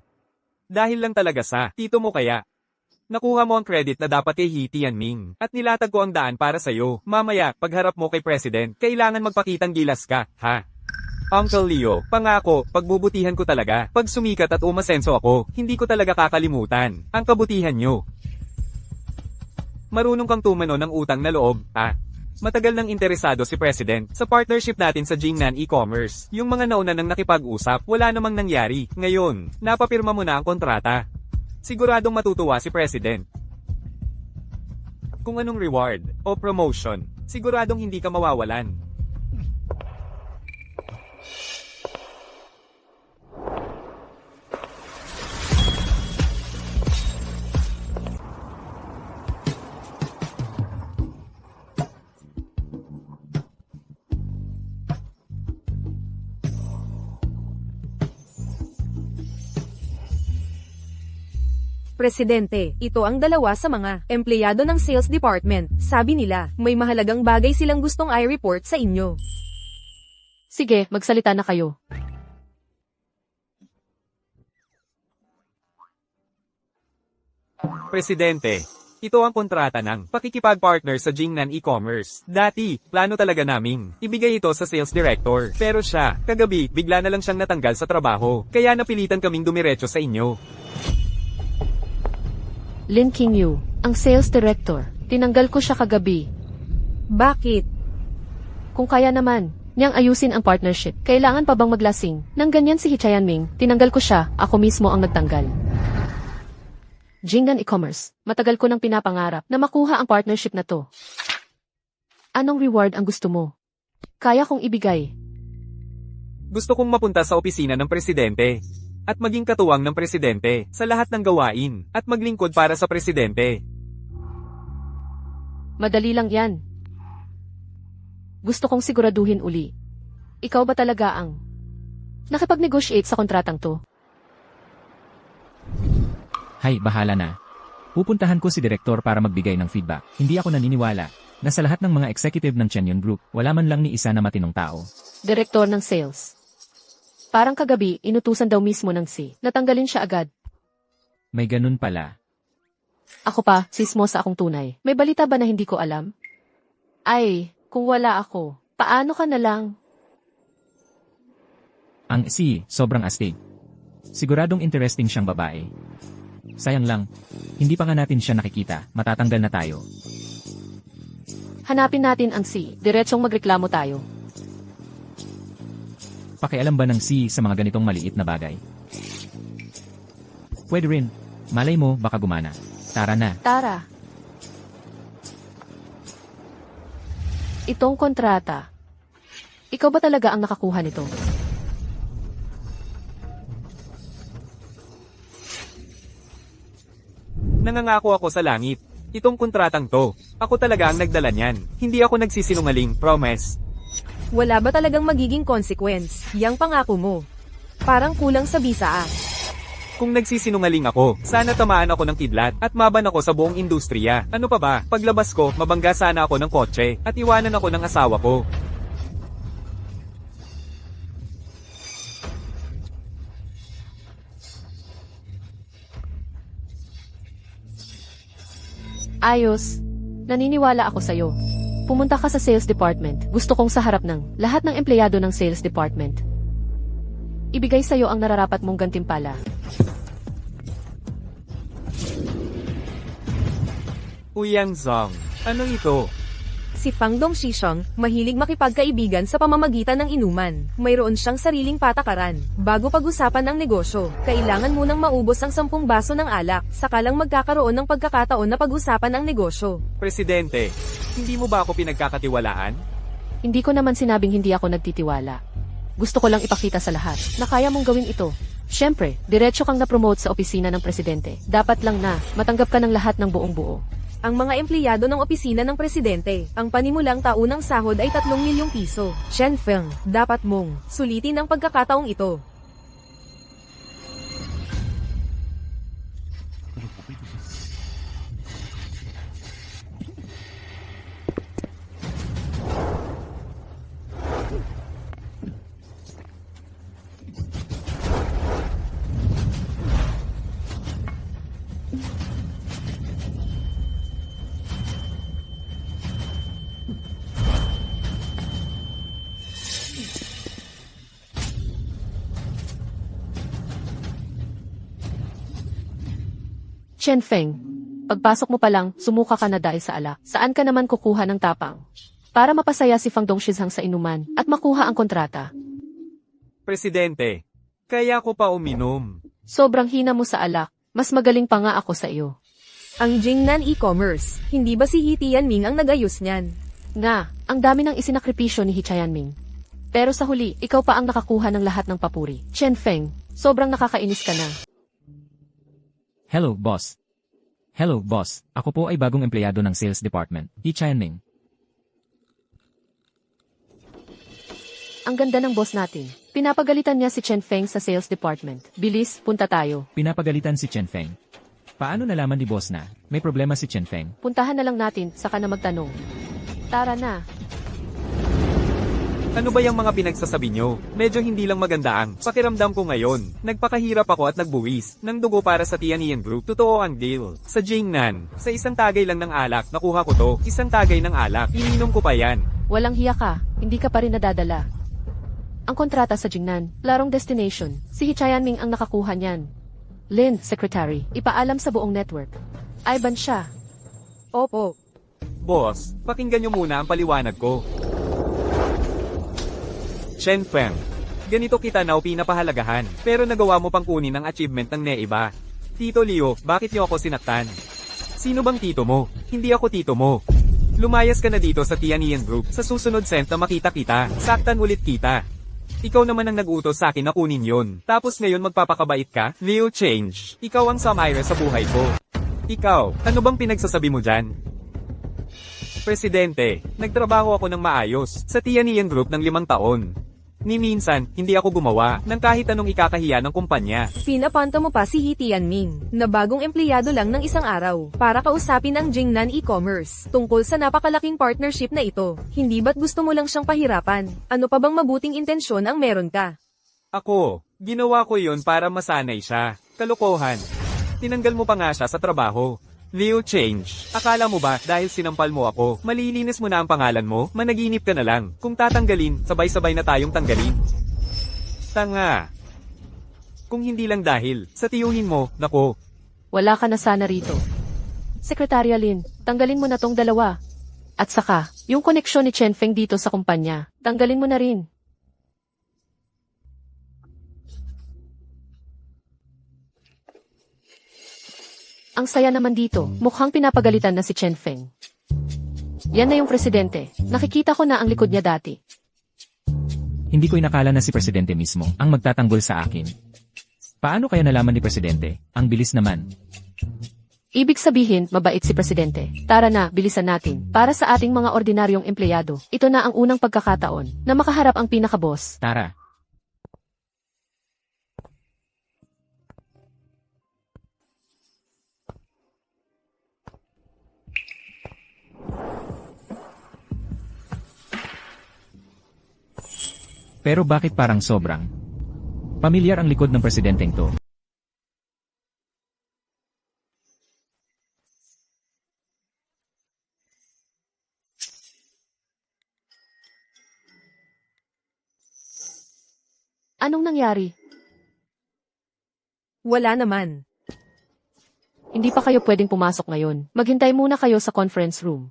Dahil lang talaga sa tito mo kaya. Nakuha mo ang credit na dapat kay He Tianming at nilatag ko ang daan para sa'yo. Mamaya, pagharap mo kay President, kailangan magpakitang gilas ka, ha? Uncle Leo, pangako, pagbubutihan ko talaga. Pag sumikat at umasenso ako, hindi ko talaga kakalimutan ang kabutihan nyo. Marunong kang tumano ng utang na loob, ha? Matagal nang interesado si President sa partnership natin sa Jingnan E-Commerce. Yung mga nauna nang nakipag-usap, wala namang nangyari. Ngayon, napapirma mo na ang kontrata. Siguradong matutuwa si President. Kung anong reward o promotion, siguradong hindi ka mawawalan. Presidente, ito ang dalawa sa mga empleyado ng sales department. Sabi nila, may mahalagang bagay silang gustong i-report sa inyo. Sige, magsalita na kayo. Presidente, ito ang kontrata ng pakikipag-partner sa Jingnan E-Commerce. Dati, plano talaga naming ibigay ito sa sales director. Pero siya, kagabi, bigla na lang siyang natanggal sa trabaho. Kaya napilitan kaming dumiretso sa inyo. Lin Qingyu, ang sales director. Tinanggal ko siya kagabi. Bakit? Kung kaya naman, niyang ayusin ang partnership. Kailangan pa bang maglasing? Nang ganyan si He Tianming, tinanggal ko siya, ako mismo ang nagtanggal. Jingnan E-Commerce, matagal ko nang pinapangarap na makuha ang partnership na to. Anong reward ang gusto mo? Kaya kong ibigay. Gusto kong mapunta sa opisina ng Presidente. At maging katuwang ng Presidente sa lahat ng gawain at maglingkod para sa Presidente. Madali lang yan. Gusto kong siguraduhin uli. Ikaw ba talaga ang nakipag-negotiate sa kontratang to? Hay, bahala na. Pupuntahan ko si Direktor para magbigay ng feedback. Hindi ako naniniwala na sa lahat ng mga executive ng Chenyon Group, wala man lang ni isa na matinong tao. Direktor ng sales. Parang kagabi, inutusan daw mismo ng si. Natanggalin siya agad. May ganun pala. Ako pa, sismosa akong tunay. May balita ba na hindi ko alam? Ay, kung wala ako, paano ka na lang? Ang si, sobrang astig. Siguradong interesting siyang babae. Sayang lang, hindi pa nga natin siya nakikita, matatanggal na tayo. Hanapin natin ang si. Diretsong magreklamo tayo. Pakialam ba ng si sa mga ganitong maliit na bagay? Pwede rin. Malay mo, baka gumana. Tara na. Tara. Itong kontrata. Ikaw ba talaga ang nakakuha nito? Nangangako ako sa langit. Itong kontratang to, ako talaga ang nagdala niyan. Hindi ako nagsisinungaling, promise. Wala ba talagang magiging consequence, yang pangako mo? Parang kulang sa bisa Kung nagsisinungaling ako, sana tamaan ako ng kidlat at maban ako sa buong industriya. Ano pa ba, paglabas ko, mabangga sana ako ng kotse at iwanan ako ng asawa ko. Ayos. Naniniwala ako sa'yo. Pumunta ka sa sales department. Gusto kong sa harap ng lahat ng empleyado ng sales department. Ibigay sa'yo ang nararapat mong gantimpala. Uyang Zong, ano ito? Si Fang Dongshisheng, mahilig makipagkaibigan sa pamamagitan ng inuman. Mayroon siyang sariling patakaran. Bago pag-usapan ang negosyo, kailangan munang maubos ang 10 baso ng alak, saka lang magkakaroon ng pagkakataon na pag-usapan ang negosyo. Presidente, hindi mo ba ako pinagkakatiwalaan? Hindi ko naman sinabing hindi ako nagtitiwala. Gusto ko lang ipakita sa lahat na kaya mong gawin ito. Siyempre, diretso kang na-promote sa opisina ng presidente. Dapat lang na matanggap ka ng lahat ng buong buo. Ang mga empleyado ng opisina ng presidente, ang panimulang taunang sahod ay 3 milyong piso. Chen Feng, dapat mong sulitin ang pagkakataong ito. Chen Feng, pagpasok mo pa lang, sumuka ka na dahil sa alak. Saan ka naman kukuha ng tapang? Para mapasaya si Fang Dongshisheng sa inuman at makuha ang kontrata. Presidente, kaya ko pa uminom. Sobrang hina mo sa alak, mas magaling pa nga ako sa iyo. Ang Jingnan e-commerce, hindi ba si He Tianming ang nagayos niyan? Nga, ang dami ng isinakripisyo ni He Tianming. Pero sa huli, ikaw pa ang nakakuha ng lahat ng papuri. Chen Feng, sobrang nakakainis ka na. Hello, boss. Hello, boss. Ako po ay bagong empleyado ng sales department. He Tianming. Ang ganda ng boss natin. Pinapagalitan niya si Chen Feng sa sales department. Bilis, punta tayo. Pinapagalitan si Chen Feng. Paano nalaman ni boss na may problema si Chen Feng? Puntahan na lang natin, saka na magtanong. Tara na. Ano ba yung mga pinagsasabi nyo? Medyo hindi lang maganda ang pakiramdam ko ngayon. Nagpakahirap ako at nagbuwis ng dugo para sa Tianyan Group. Totoo ang deal. Sa Jingnan, sa isang tagay lang ng alak, nakuha ko to. Isang tagay ng alak. Ininom ko pa yan. Walang hiya ka, hindi ka pa rin nadadala. Ang kontrata sa Jingnan, larong destination. Si He Tianming ang nakakuha niyan. Lin, secretary, ipaalam sa buong network. Ivan siya. Opo. Boss, pakinggan nyo muna ang paliwanag ko. Chen Feng, ganito kita na pinapahalagahan, pero nagawa mo pang kunin ang achievement ng Neiba. Tito Leo, bakit niyo ako sinaktan? Sino bang tito mo? Hindi ako tito mo. Lumayas ka na dito sa Tianyan Group, sa susunod sent na makita kita, saktan ulit kita. Ikaw naman ang nag-utos sa akin na kunin yon. Tapos ngayon magpapakabait ka? Leo change. Ikaw ang Samaire sa buhay ko. Ikaw, ano bang pinagsasabi mo dyan? Presidente, nagtrabaho ako ng maayos sa Tianyan Group ng 5 taon. Ni minsan, hindi ako gumawa ng kahit anong ikakahiya ng kumpanya. Pinapanta mo pa si He Tianming, na bagong empleyado lang ng isang araw, para kausapin ang Jingnan e-commerce, tungkol sa napakalaking partnership na ito. Hindi ba't gusto mo lang siyang pahirapan? Ano pa bang mabuting intensyon ang meron ka? Ako, ginawa ko yon para masanay siya. Kalokohan. Tinanggal mo pa nga siya sa trabaho. Leo change. Akala mo ba dahil sinampal mo ako, malilinis mo na ang pangalan mo, managinip ka na lang. Kung tatanggalin, sabay-sabay na tayong tanggalin. Tanga. Kung hindi lang dahil, sa tiyuhin mo, nako. Wala ka na sana rito. Sekretarya Lin, tanggalin mo na tong dalawa. At saka, yung koneksyon ni Chen Feng dito sa kumpanya, tanggalin mo na rin. Ang saya naman dito, mukhang pinapagalitan na si Chen Feng. Yan na yung presidente. Nakikita ko na ang likod niya dati. Hindi ko inakala na si presidente mismo ang magtatanggol sa akin. Paano kaya nalaman ni presidente? Ang bilis naman. Ibig sabihin, mabait si presidente. Tara na, bilisan natin. Para sa ating mga ordinaryong empleyado, ito na ang unang pagkakataon na makaharap ang pinaka-boss. Tara. Pero bakit parang sobrang pamilyar ang likod ng presidenteng to? Anong nangyari? Wala naman. Hindi pa kayo pwedeng pumasok ngayon. Maghintay muna kayo sa conference room.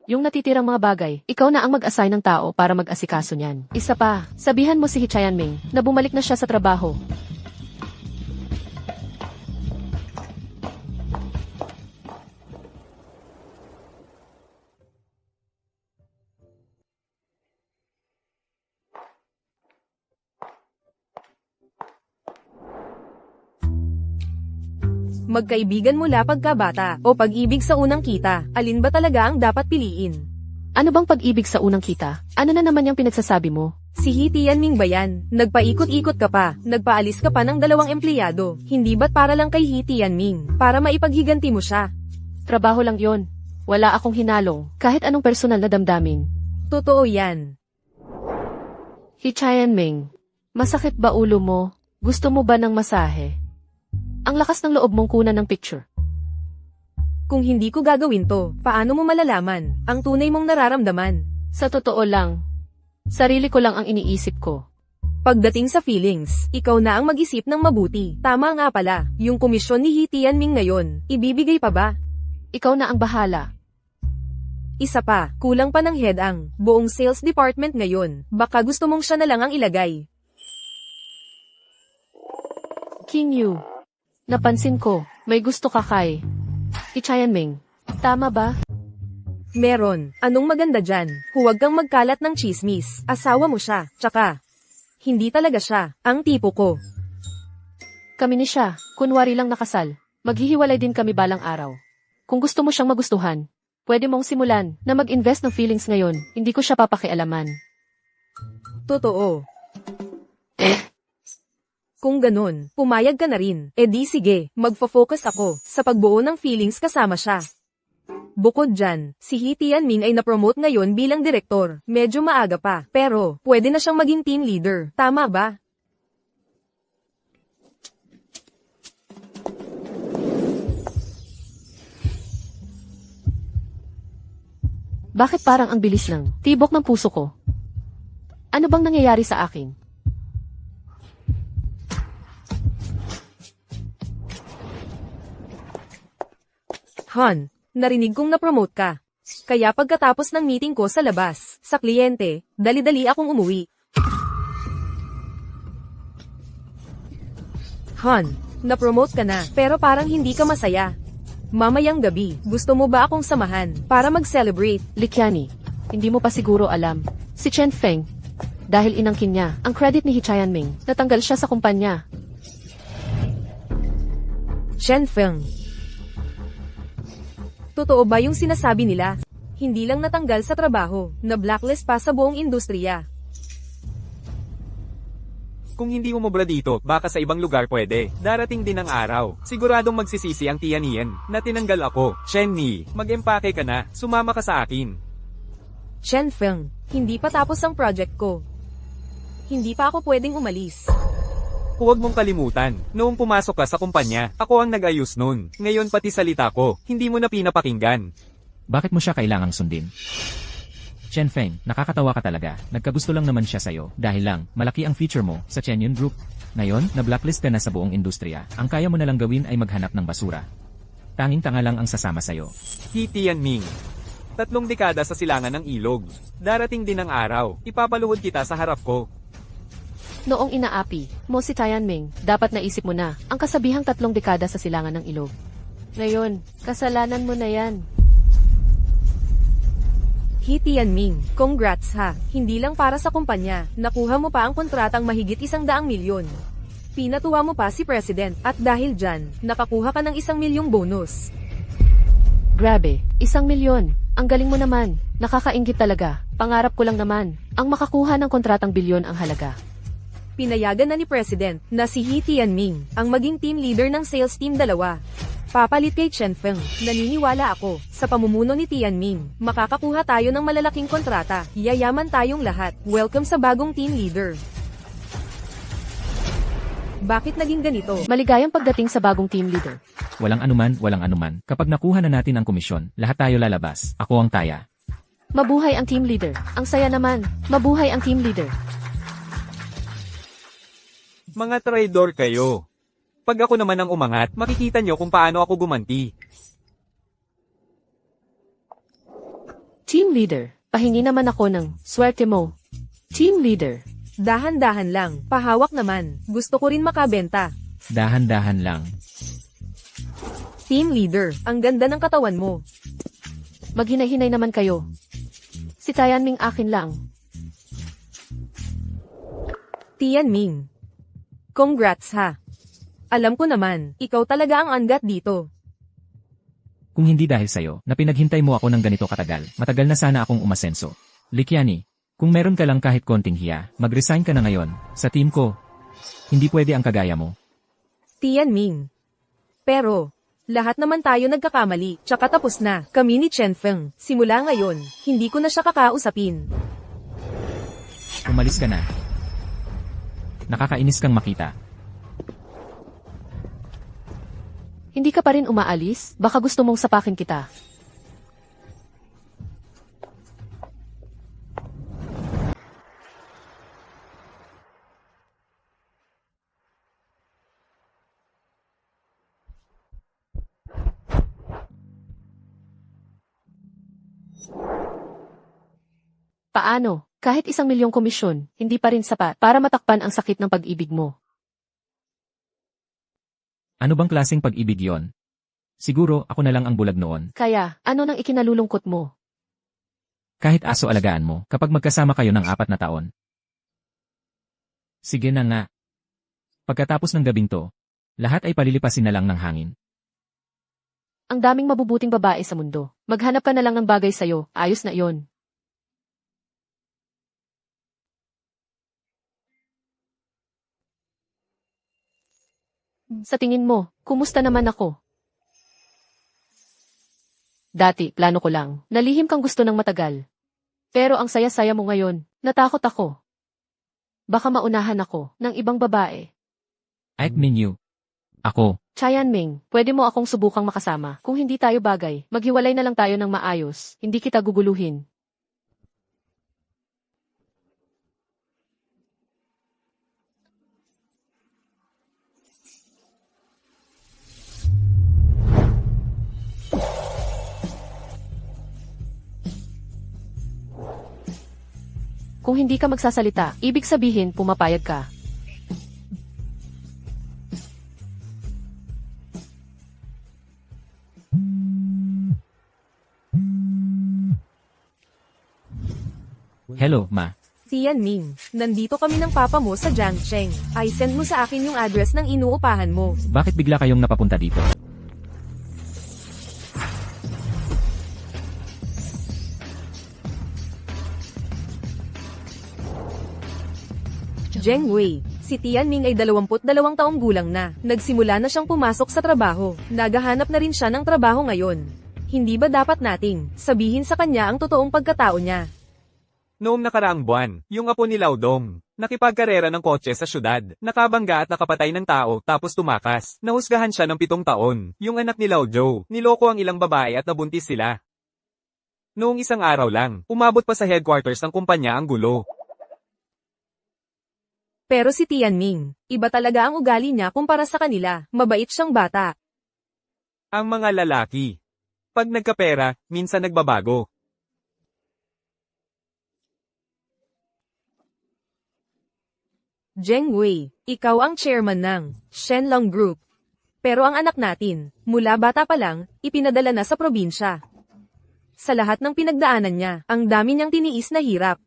Yung natitirang mga bagay, ikaw na ang mag-assign ng tao para mag-asikaso niyan. Isa pa, sabihan mo si Hichayan Ming na bumalik na siya sa trabaho. Magkaibigan mula pagkabata o pag-ibig sa unang kita, alin ba talaga ang dapat piliin? Ano bang pag-ibig sa unang kita? Ano na naman yung pinagsasabi mo? Si Hitian Ming ba yan? Nagpaikot-ikot ka pa, nagpaalis ka pa ng 2 empleyado, hindi ba't para lang kay Hitian Ming, para maipaghiganti mo siya? Trabaho lang yon. Wala akong hinalong, kahit anong personal na damdamin. Totoo yan. Hichayan Ming, masakit ba ulo mo? Gusto mo ba ng masahe? Ang lakas ng loob mong kunan ng picture. Kung hindi ko gagawin to, paano mo malalaman ang tunay mong nararamdaman? Sa totoo lang, sarili ko lang ang iniisip ko. Pagdating sa feelings, ikaw na ang mag-isip ng mabuti. Tama nga pala, yung komisyon ni Hitian Ming ngayon, ibibigay pa ba? Ikaw na ang bahala. Isa pa, kulang pa ng head ang buong sales department ngayon. Baka gusto mong siya na lang ang ilagay. King Yu, napansin ko, may gusto ka kay Hichayan Ming. Tama ba? Meron, anong maganda dyan? Huwag kang magkalat ng chismis. Asawa mo siya, tsaka hindi talaga siya ang tipo ko. Kami ni siya, kunwari lang nakasal. Maghihiwalay din kami balang araw. Kung gusto mo siyang magustuhan, pwede mong simulan na mag-invest ng feelings ngayon. Hindi ko siya papakialaman. Totoo. Kung ganun, pumayag ka na rin. E di sige, magfo-focus ako sa pagbuo ng feelings kasama siya. Bukod dyan, si Hitian Ming ay na-promote ngayon bilang direktor. Medyo maaga pa, pero pwede na siyang maging team leader. Tama ba? Bakit parang ang bilis ng tibok ng puso ko? Ano bang nangyayari sa akin? Han, narinig kong na-promote ka. Kaya pagkatapos ng meeting ko sa labas, sa kliyente, dali-dali akong umuwi. Han, na-promote ka na, pero parang hindi ka masaya. Mamayang gabi, gusto mo ba akong samahan para mag-celebrate? Likyani, hindi mo pa siguro alam. Si Chen Feng, dahil inangkin niya ang credit ni Hichayan Ming, natanggal siya sa kumpanya. Chen Feng. Totoo ba yung sinasabi nila? Hindi lang natanggal sa trabaho, na blacklist pa sa buong industriya. Kung hindi umubra dito, baka sa ibang lugar pwede. Darating din ang araw. Siguradong magsisisi ang Tianian na tinanggal ako. Chenny, mag-empake ka na. Sumama ka sa akin. Chen Feng, hindi pa tapos ang project ko. Hindi pa ako pwedeng umalis. Huwag mong kalimutan, noong pumasok ka sa kumpanya, ako ang nag-ayos nun. Ngayon pati salita ko, hindi mo na pinapakinggan. Bakit mo siya kailangang sundin? Chen Feng, nakakatawa ka talaga. Nagkagusto lang naman siya sa'yo dahil lang, malaki ang feature mo sa Chenyun Group. Ngayon, na-blacklist ka na sa buong industriya. Ang kaya mo na lang gawin ay maghanap ng basura. Tanging tanga lang ang sasama sa'yo. Hitian Ming. 3 dekada sa silangan ng ilog. Darating din ang araw, ipapaluhod kita sa harap ko. Noong inaapi mo si Tian Ming, dapat naisip mo na ang kasabihang 3 dekada sa silangan ng ilog. Ngayon, kasalanan mo na yan. Hitian Ming, congrats ha. Hindi lang para sa kumpanya, nakuha mo pa ang kontratang mahigit 100 milyon. Pinatuwa mo pa si President, at dahil dyan, nakakuha ka ng 1 milyong bonus. Grabe, 1 milyon. Ang galing mo naman. Nakakainggit talaga. Pangarap ko lang naman ang makakuha ng kontratang bilyon ang halaga. Pinayagan na ni President na si Hitian Ming ang maging team leader ng sales team 2. Papalit kay Chen Feng, naniniwala ako, sa pamumuno ni Tian Ming, makakakuha tayo ng malalaking kontrata, yayaman tayong lahat. Welcome sa bagong team leader. Bakit naging ganito? Maligayang pagdating sa bagong team leader. Walang anuman. Kapag nakuha na natin ang komisyon, lahat tayo lalabas. Ako ang taya. Mabuhay ang team leader. Ang saya naman. Mabuhay ang team leader. Mga traidor kayo. Pag ako naman ang umangat, makikita nyo kung paano ako gumanti. Team leader, pahingi naman ako ng swerte mo. Team leader, Dahan-dahan lang, pahawak naman. Gusto ko rin makabenta. Dahan-dahan lang. Team leader, ang ganda ng katawan mo. maghinay-hinay naman kayo. Si Tianming akin lang. Tianming. Congrats ha. Alam ko naman, ikaw talaga ang angat dito. Kung hindi dahil sa'yo, na pinaghintay mo ako ng ganito katagal, matagal na sana akong umasenso. Likiani, kung meron ka lang kahit konting hiya, mag-resign ka na ngayon. Sa team ko, hindi pwede ang kagaya mo. Tianming. Pero, lahat naman tayo nagkakamali, tsaka tapos na. Kami ni Chen Feng. Simula ngayon, hindi ko na siya kakausapin. Umalis ka na. Nakakainis kang makita. Hindi ka pa rin umaalis? Baka gusto mong sapakin kita. Paano? Kahit 1,000,000 komisyon, hindi pa rin sapat para matakpan ang sakit ng pag-ibig mo. Ano bang klaseng pag-ibig yon? Siguro, ako na lang ang bulag noon. Kaya, ano nang ikinalulungkot mo? Kahit aso alagaan mo, kapag magkasama kayo ng 4 na taon. Sige na nga. Pagkatapos ng gabing to, lahat ay palilipasin na lang ng hangin. Ang daming mabubuting babae sa mundo. Maghanap ka na lang ng bagay sa'yo, ayos na iyon. Sa tingin mo, kumusta naman ako? Dati, plano ko lang. Nalihim kang gusto ng matagal. Pero ang saya-saya mo ngayon, natakot ako. Baka maunahan ako ng ibang babae. Ike Minyu. Ako. Tianming, pwede mo akong subukang makasama. Kung hindi tayo bagay, maghiwalay na lang tayo ng maayos. Hindi kita guguluhin. Kung hindi ka magsasalita, ibig sabihin pumapayag ka. Hello, ma. Tianming, nandito kami ng papa mo sa Jiangcheng. I send mo sa akin yung address ng inuupahan mo. Bakit bigla kayong napapunta dito? Zheng Wei, si Tianming ay 22 taong gulang na. Nagsimula na siyang pumasok sa trabaho. Naghahanap na rin siya ng trabaho ngayon. Hindi ba dapat nating sabihin sa kanya ang totoong pagkatao niya? Noong nakaraang buwan, yung apo ni Laodong, nakipagkarera ng kotse sa syudad, nakabangga at nakapatay ng tao tapos tumakas. Nahusgahan siya ng 7 taon. Yung anak ni Lao Zhou, niloko ang ilang babae at nabuntis sila. Noong isang araw lang, umabot pa sa headquarters ng kumpanya ang gulo. Pero si Tianming, iba talaga ang ugali niya kumpara sa kanila. Mabait siyang bata. Ang mga lalaki. Pag nagkapera, minsan nagbabago. Zheng Wei, ikaw ang chairman ng Shenlong Group. Pero ang anak natin, mula bata pa lang, ipinadala na sa probinsya. Sa lahat ng pinagdaanan niya, ang dami niyang tiniis na hirap.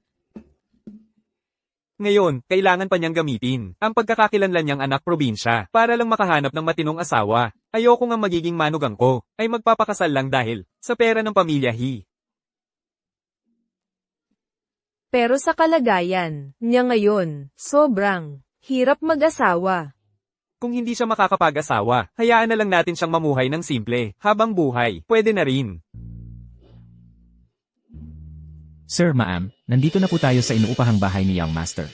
Ngayon, kailangan pa niyang gamitin ang pagkakakilanlan niyang anak probinsya para lang makahanap ng matinong asawa. Ayoko nga magiging manugang ko ay magpapakasal lang dahil sa pera ng pamilya He. Pero sa kalagayan niya ngayon, sobrang hirap mag-asawa. Kung hindi siya makakapag-asawa, hayaan na lang natin siyang mamuhay ng simple habang buhay. Pwede na rin. Sir, ma'am, nandito na po tayo sa inuupahang bahay ni Young Master.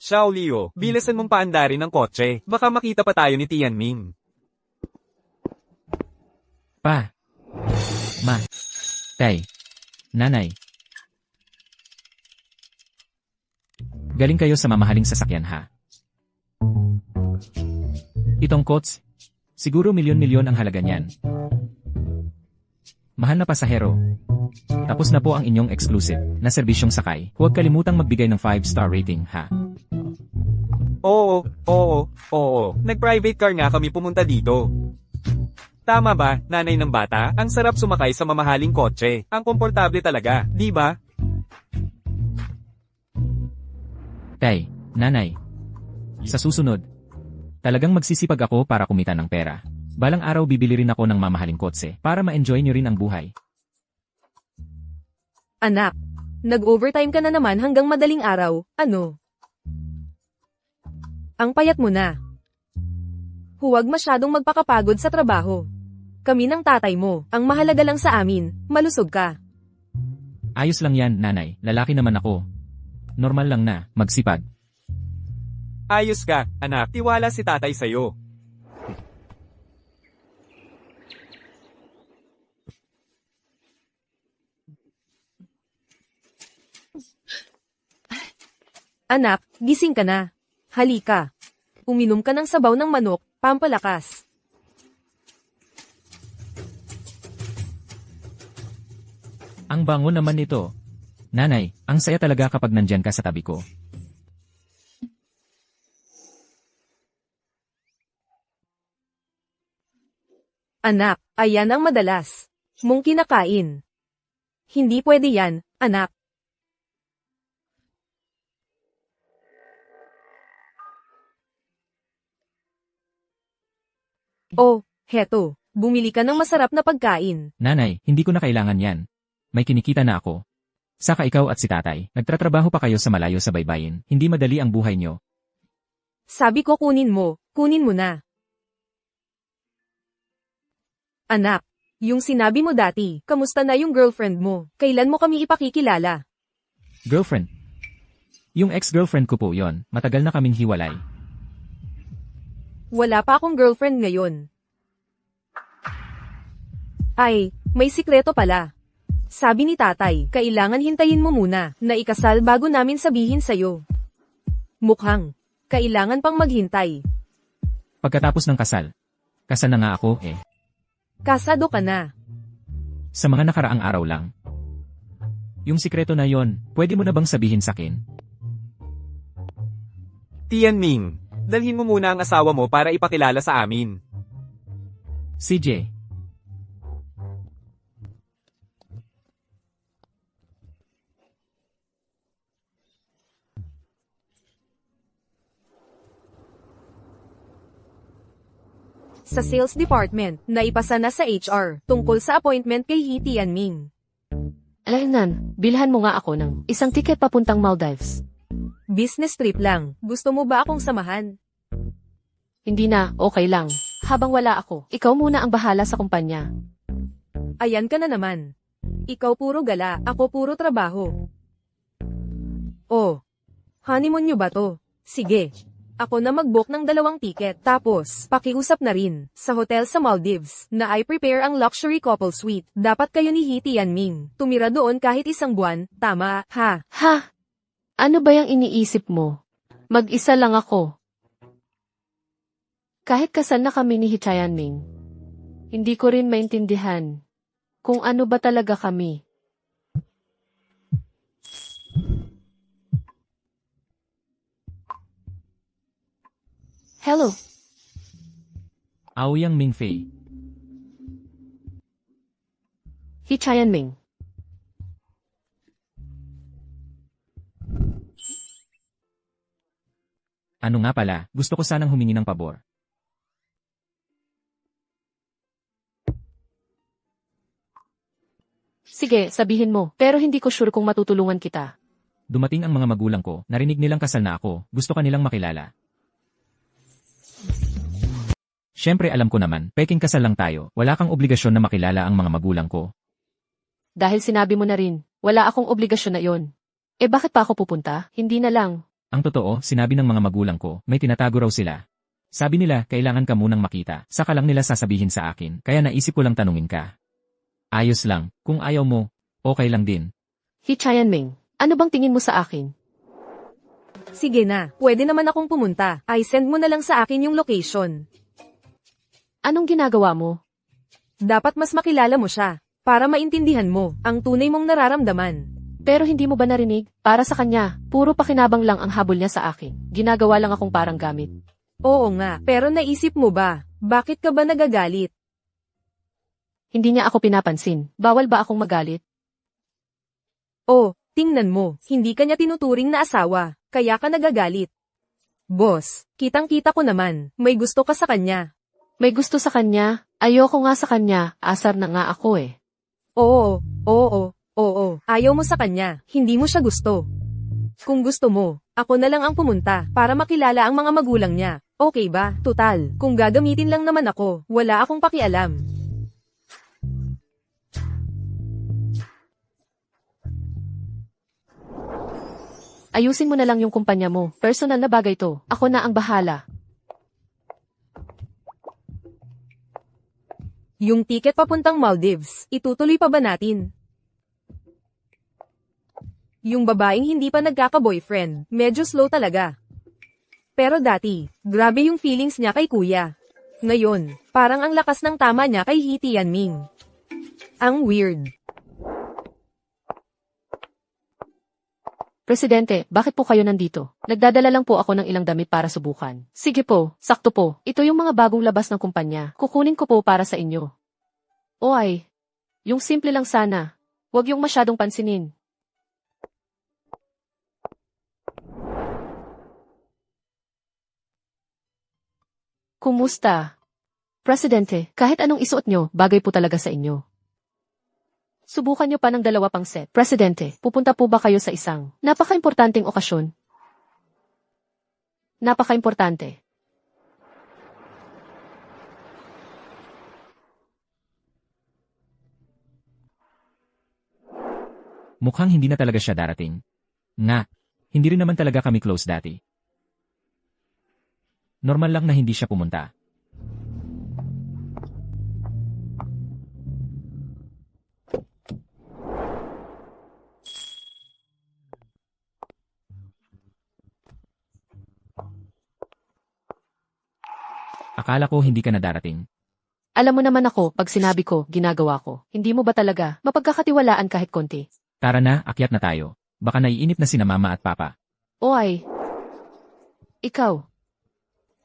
Xiao Liu, bilisan mong paandarin ng kotse. Baka makita pa tayo ni Tianming. Pa. Ma. Tay. Nanay. Galing kayo sa mamahaling sasakyan ha. Itong coats, siguro milyon-milyon ang halaga niyan. Mahal na pasahero. Tapos na po ang inyong exclusive na serbisyong sakay. Huwag kalimutang magbigay ng 5-star rating ha. Oo. Nag-private car nga kami pumunta dito. Tama ba, nanay ng bata? Ang sarap sumakay sa mamahaling kotse. Ang komportable talaga, di ba? Tay, nanay. Sa susunod, talagang magsisipag ako para kumita ng pera. Balang araw bibili rin ako ng mamahaling kotse para ma-enjoy nyo rin ang buhay. Anak, nag-overtime ka na naman hanggang madaling araw, ano? Ang payat mo na. Huwag masyadong magpakapagod sa trabaho. Kami ng tatay mo, ang mahalaga lang sa amin, malusog ka. Ayos lang yan, nanay. Lalaki naman ako. Normal lang na, magsipag. Ayos ka, anak. Tiwala si tatay sa'yo. Anak, gising ka na. Halika. Uminom ka ng sabaw ng manok, pampalakas. Ang bango naman nito. Nanay, ang saya talaga kapag nandyan ka sa tabi ko. Anak, ayan ang madalas mong kinakain. Hindi pwede yan, anak. Oh, heto. Bumili ka ng masarap na pagkain. Nanay, hindi ko na kailangan yan. May kinikita na ako. Saka ikaw at si tatay, nagtatrabaho pa kayo sa malayo sa baybayin. Hindi madali ang buhay nyo. Sabi ko kunin mo na. Anak, yung sinabi mo dati, kamusta na yung girlfriend mo? Kailan mo kami ipakikilala? Girlfriend. Yung ex-girlfriend ko po yon. Matagal na kaming hiwalay. Wala pa akong girlfriend ngayon. Ay, may sikreto pala. Sabi ni tatay, kailangan hintayin mo muna na ikasal bago namin sabihin sa'yo. Mukhang, kailangan pang maghintay. Pagkatapos ng kasal. Kasal na nga ako eh. Kasado ka na. Sa mga nakaraang araw lang. Yung sikreto na yon, pwede mo na bang sabihin sakin? Tianming, dalhin mo muna ang asawa mo para ipakilala sa amin. CJ. Sa sales department, naipasa na sa HR, tungkol sa appointment kay He Tianming. Alaynan, bilhan mo nga ako ng isang ticket papuntang Maldives. Business trip lang, gusto mo ba akong samahan? Hindi na, okay lang. Habang wala ako, ikaw muna ang bahala sa kumpanya. Ayan ka na naman. Ikaw puro gala, ako puro trabaho. Oh, honeymoon nyo ba to? Sige. Ako na mag-book ng 2 ticket, tapos, pakiusap na rin, sa hotel sa Maldives, na I prepare ang luxury couple suite. Dapat kayo ni He Tianming, tumira doon kahit 1 buwan, tama, ha? Ha? Ano ba yung iniisip mo? Mag-isa lang ako. Kahit kasal na kami ni He Tianming, hindi ko rin maintindihan kung ano ba talaga kami. Hello. Aoyang Mingfei. He Tianming. Ano nga pala, gusto ko sanang humingi ng pabor. Sige, sabihin mo, pero hindi ko sure kung matutulungan kita. Dumating ang mga magulang ko, narinig nilang kasal na ako, gusto kanilang makilala. Siyempre alam ko naman, peking kasal lang tayo, wala kang obligasyon na makilala ang mga magulang ko. Dahil sinabi mo na rin, wala akong obligasyon na yon. Eh bakit pa ako pupunta? Hindi na lang. Ang totoo, sinabi ng mga magulang ko, may tinatago raw sila. Sabi nila, kailangan ka munang makita, saka lang nila sasabihin sa akin, kaya naisip ko lang tanungin ka. Ayos lang, kung ayaw mo, okay lang din. He Tianming, ano bang tingin mo sa akin? Sige na, pwede naman akong pumunta. I-send mo na lang sa akin yung location. Anong ginagawa mo? Dapat mas makilala mo siya, para maintindihan mo ang tunay mong nararamdaman. Pero hindi mo ba narinig? Para sa kanya, puro pakinabang lang ang habol niya sa akin. Ginagawa lang akong parang gamit. Oo nga, pero naisip mo ba, bakit ka ba nagagalit? Hindi niya ako pinapansin. Bawal ba akong magalit? Oh, tingnan mo, hindi ka niya tinuturing na asawa, kaya ka nagagalit. Boss, kitang-kita ko naman, may gusto ka sa kanya. May gusto sa kanya? Ayoko nga sa kanya, asar na nga ako eh. Oo, ayaw mo sa kanya, hindi mo siya gusto. Kung gusto mo, ako na lang ang pumunta, para makilala ang mga magulang niya. Okay ba? Tutal, kung gagamitin lang naman ako, wala akong pakialam. Ayusin mo na lang yung kumpanya mo. Personal na bagay to. Ako na ang bahala. Yung ticket papuntang Maldives, itutuloy pa ba natin? Yung babaeng hindi pa nagkaka-boyfriend, medyo slow talaga. Pero dati, grabe yung feelings niya kay kuya. Ngayon, parang ang lakas ng tama niya kay Hee Tianming. Ang weird. Presidente, bakit po kayo nandito? Nagdadala lang po ako ng ilang damit para subukan. Sige po, sakto po. Ito yung mga bagong labas ng kumpanya. Kukunin ko po para sa inyo. O ay, yung simple lang sana. Huwag yung masyadong pansinin. Kumusta? Presidente, kahit anong isuot nyo, bagay po talaga sa inyo. Subukan nyo pa ng 2 pang set. Presidente, pupunta po ba kayo sa isang napaka-importanteng okasyon? Napaka-importante. Mukhang hindi na talaga siya darating. Nga, hindi rin naman talaga kami close dati. Normal lang na hindi siya pumunta. Akala ko hindi ka na darating. Alam mo naman ako, pag sinabi ko, ginagawa ko. Hindi mo ba talaga mapagkakatiwalaan kahit konti? Tara na, akyat na tayo. Baka naiinip na sina mama at papa. O ay. Ikaw.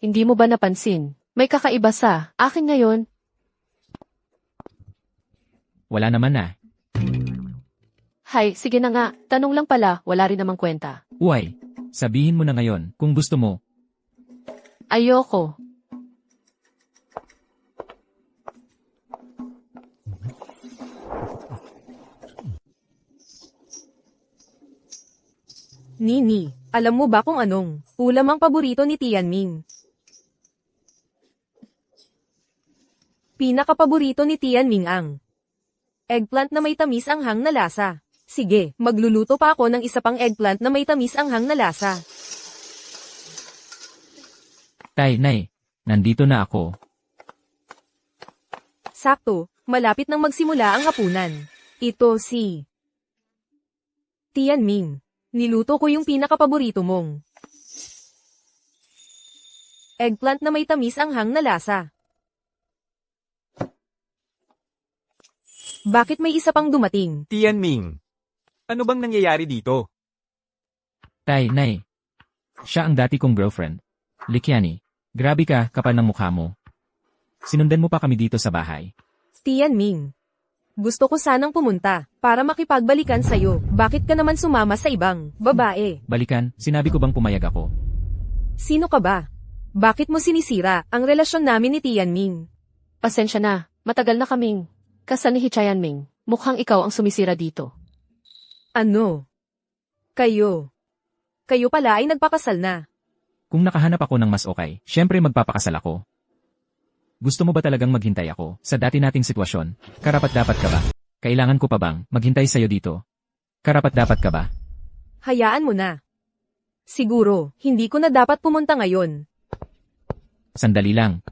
Hindi mo ba napansin? May kakaiba sa akin ngayon. Wala naman na. Hay, sige na nga. Tanong lang pala, wala rin namang kwenta. Uy, sabihin mo na ngayon kung gusto mo. Ayoko. Nini, alam mo ba kung anong ulam ang paborito ni Tianming? Pinakapaborito ni Tianming ang eggplant na may tamis anghang na lasa. Sige, magluluto pa ako ng isa pang eggplant na may tamis anghang na lasa. Tay, nay, nandito na ako. Sakto, malapit nang magsimula ang hapunan. Ito si Tianming. Niluto ko yung pinakapaborito mong eggplant na may tamis anghang na lasa. Bakit may isa pang dumating? Tianming. Ano bang nangyayari dito? Tay, nay. Siya ang dati kong girlfriend. Likiani, grabe ka, kapal ng mukha mo. Sinundan mo pa kami dito sa bahay. Tianming. Gusto ko sanang pumunta, para makipagbalikan sa'yo. Bakit ka naman sumama sa ibang babae? Balikan, sinabi ko bang pumayag ako? Sino ka ba? Bakit mo sinisira ang relasyon namin ni Tianming? Pasensya na, matagal na kaming kasal ni Hee Tianming. Mukhang ikaw ang sumisira dito. Ano? Kayo pala ay nagpakasal na. Kung nakahanap ako ng mas okay, syempre magpapakasal ako. Gusto mo ba talagang maghintay ako sa dati nating sitwasyon? Karapat-dapat ka ba? Kailangan ko pa bang maghintay sa'yo dito? Karapat-dapat ka ba? Hayaan mo na. Siguro, hindi ko na dapat pumunta ngayon. Sandali lang.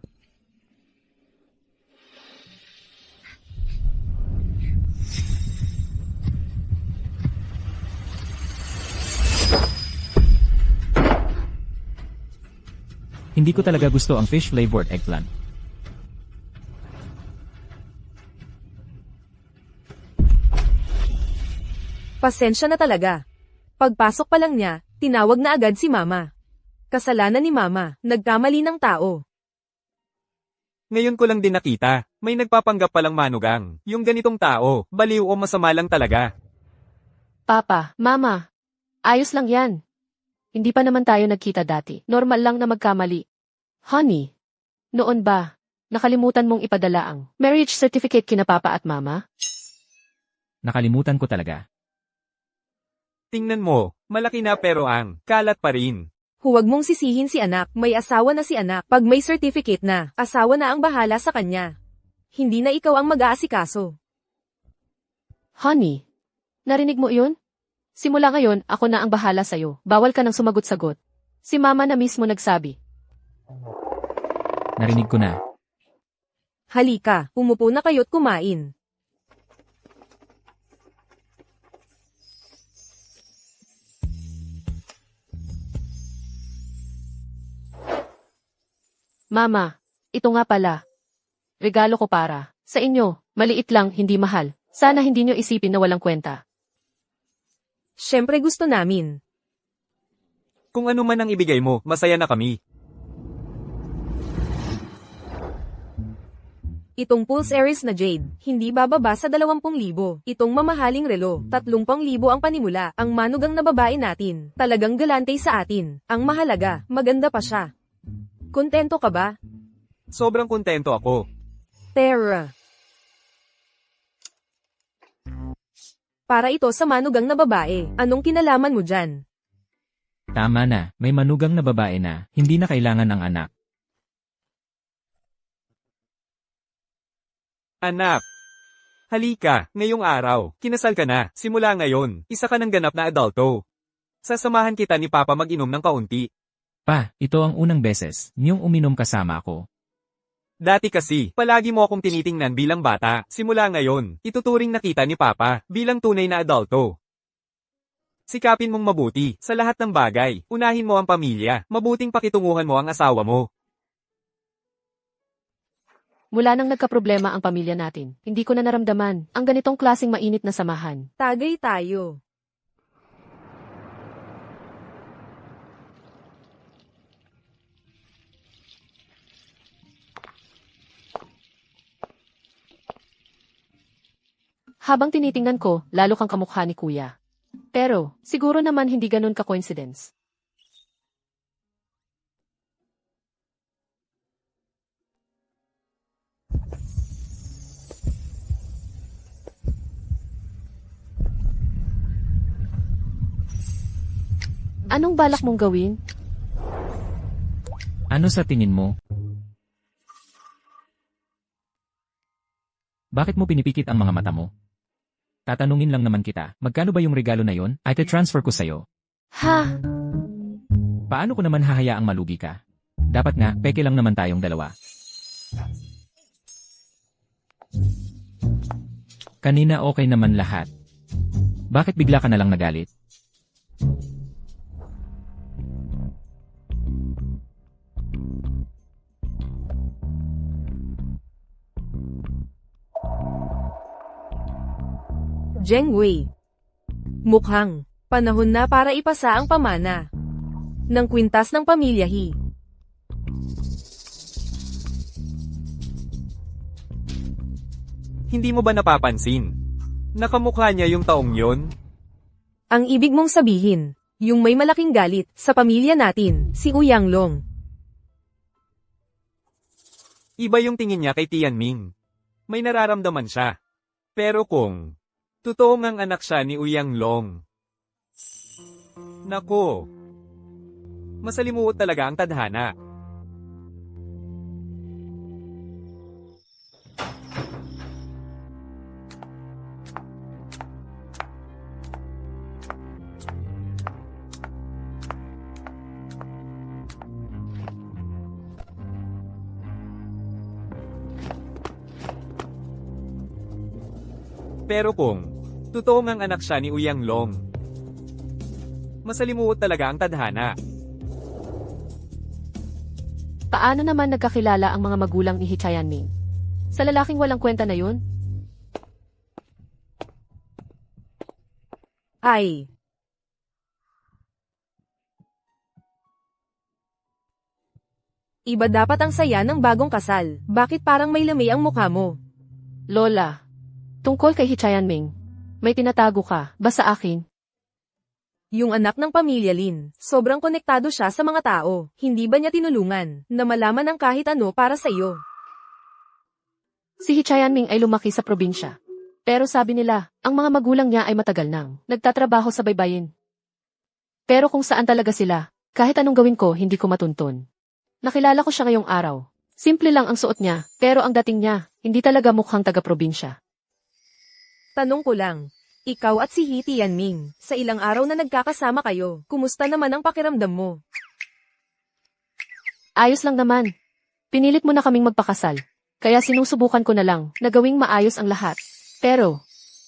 Hindi ko talaga gusto ang fish-flavored eggplant. Pasensya na talaga. Pagpasok pa lang niya, tinawag na agad si Mama. Kasalanan ni Mama, nagkamali ng tao. Ngayon ko lang din nakita, may nagpapanggap palang manugang. Yung ganitong tao, baliw o masama lang talaga. Papa, Mama, ayos lang yan. Hindi pa naman tayo nagkita dati. Normal lang na magkamali. Honey, noon ba, nakalimutan mong ipadala ang marriage certificate kina Papa at Mama? Nakalimutan ko talaga. Tingnan mo, malaki na pero ang kalat pa rin. Huwag mong sisihin si anak, may asawa na si anak. Pag may certificate na, asawa na ang bahala sa kanya. Hindi na ikaw ang mag-aasikaso. Honey, narinig mo yun? Simula ngayon, ako na ang bahala sa'yo. Bawal ka nang sumagot-sagot. Si Mama na mismo nagsabi. Narinig ko na. Halika, umupo na kayo't kumain. Mama, ito nga pala. Regalo ko para sa inyo. Maliit lang, hindi mahal. Sana hindi nyo isipin na walang kwenta. Siyempre gusto namin. Kung ano man ang ibigay mo, masaya na kami. Itong Pulse Aries na Jade, hindi bababa sa 20,000. Itong mamahaling relo, 30,000 ang panimula. Ang manugang na babae natin, talagang galante sa atin. Ang mahalaga, maganda pa siya. Kontento ka ba? Sobrang kontento ako. Terra. Para ito sa manugang na babae, anong kinalaman mo dyan? Tama na, may manugang na babae na, hindi na kailangan ng anak. Anak. Halika, ngayong araw, kinasal ka na, simula ngayon, isa ka ng ganap na adulto. Sasamahan kita ni Papa mag-inom ng kaunti. Pa, ito ang unang beses, niyong uminom kasama ako. Dati kasi, palagi mo akong tinitingnan bilang bata, simula ngayon, ituturing na kita ni Papa, bilang tunay na adulto. Sikapin mong mabuti, sa lahat ng bagay, unahin mo ang pamilya, mabuting pakitunguhan mo ang asawa mo. Mula nang nagkaproblema ang pamilya natin, hindi ko na naramdaman ang ganitong klaseng mainit na samahan. Tagay tayo. Habang tinitingnan ko, lalo kang kamukha ni Kuya. Pero, siguro naman hindi ganun ka-coincidence. Anong balak mong gawin? Ano sa tingin mo? Bakit mo pinipikit ang mga mata mo? Tatanungin lang naman kita, magkano ba yung regalo na yon? Ay transfer ko sa'yo. Ha? Paano ko naman hahayaang malugi ka? Dapat nga, peke lang naman tayong dalawa. Kanina okay naman lahat. Bakit bigla ka na lang nagalit? Zheng Wei. Mukhang, panahon na para ipasa ang pamana ng kwintas ng pamilya He. Hindi mo ba napapansin? Nakamukha niya yung taong yon? Ang ibig mong sabihin, yung may malaking galit sa pamilya natin, si Uyang Long. Iba yung tingin niya kay Tianming. May nararamdaman siya. Pero kung totoo ngang anak siya ni Uyang Long. Nako. Masalimuot talaga ang tadhana. Pero kung totoo ngang anak siya ni Uyang Long, masalimuot talaga ang tadhana. Paano naman nagkakilala ang mga magulang ni Hee Chaeyan-ming? Sa lalaking walang kwenta na yun? Ay. Iba dapat ang saya ng bagong kasal. Bakit parang may lamay ang mukha mo? Lola, tungkol kay Hee Chaeyan-ming, may tinatago ka, ba sa akin? Yung anak ng pamilya Lin, sobrang konektado siya sa mga tao. Hindi ba niya tinulungan na malaman ang kahit ano para sa iyo? Si Hee Chaeyan-ming ay lumaki sa probinsya. Pero sabi nila, ang mga magulang niya ay matagal nang nagtatrabaho sa baybayin. Pero kung saan talaga sila, kahit anong gawin ko, hindi ko matuntun. Nakilala ko siya ngayong araw. Simple lang ang suot niya, pero ang dating niya, hindi talaga mukhang taga-probinsya. Tanong ko lang, ikaw at si Hee Tianming, sa ilang araw na nagkakasama kayo, kumusta naman ang pakiramdam mo? Ayos lang naman. Pinilit mo na kaming magpakasal. Kaya sinusubukan ko na lang na gawing maayos ang lahat. Pero,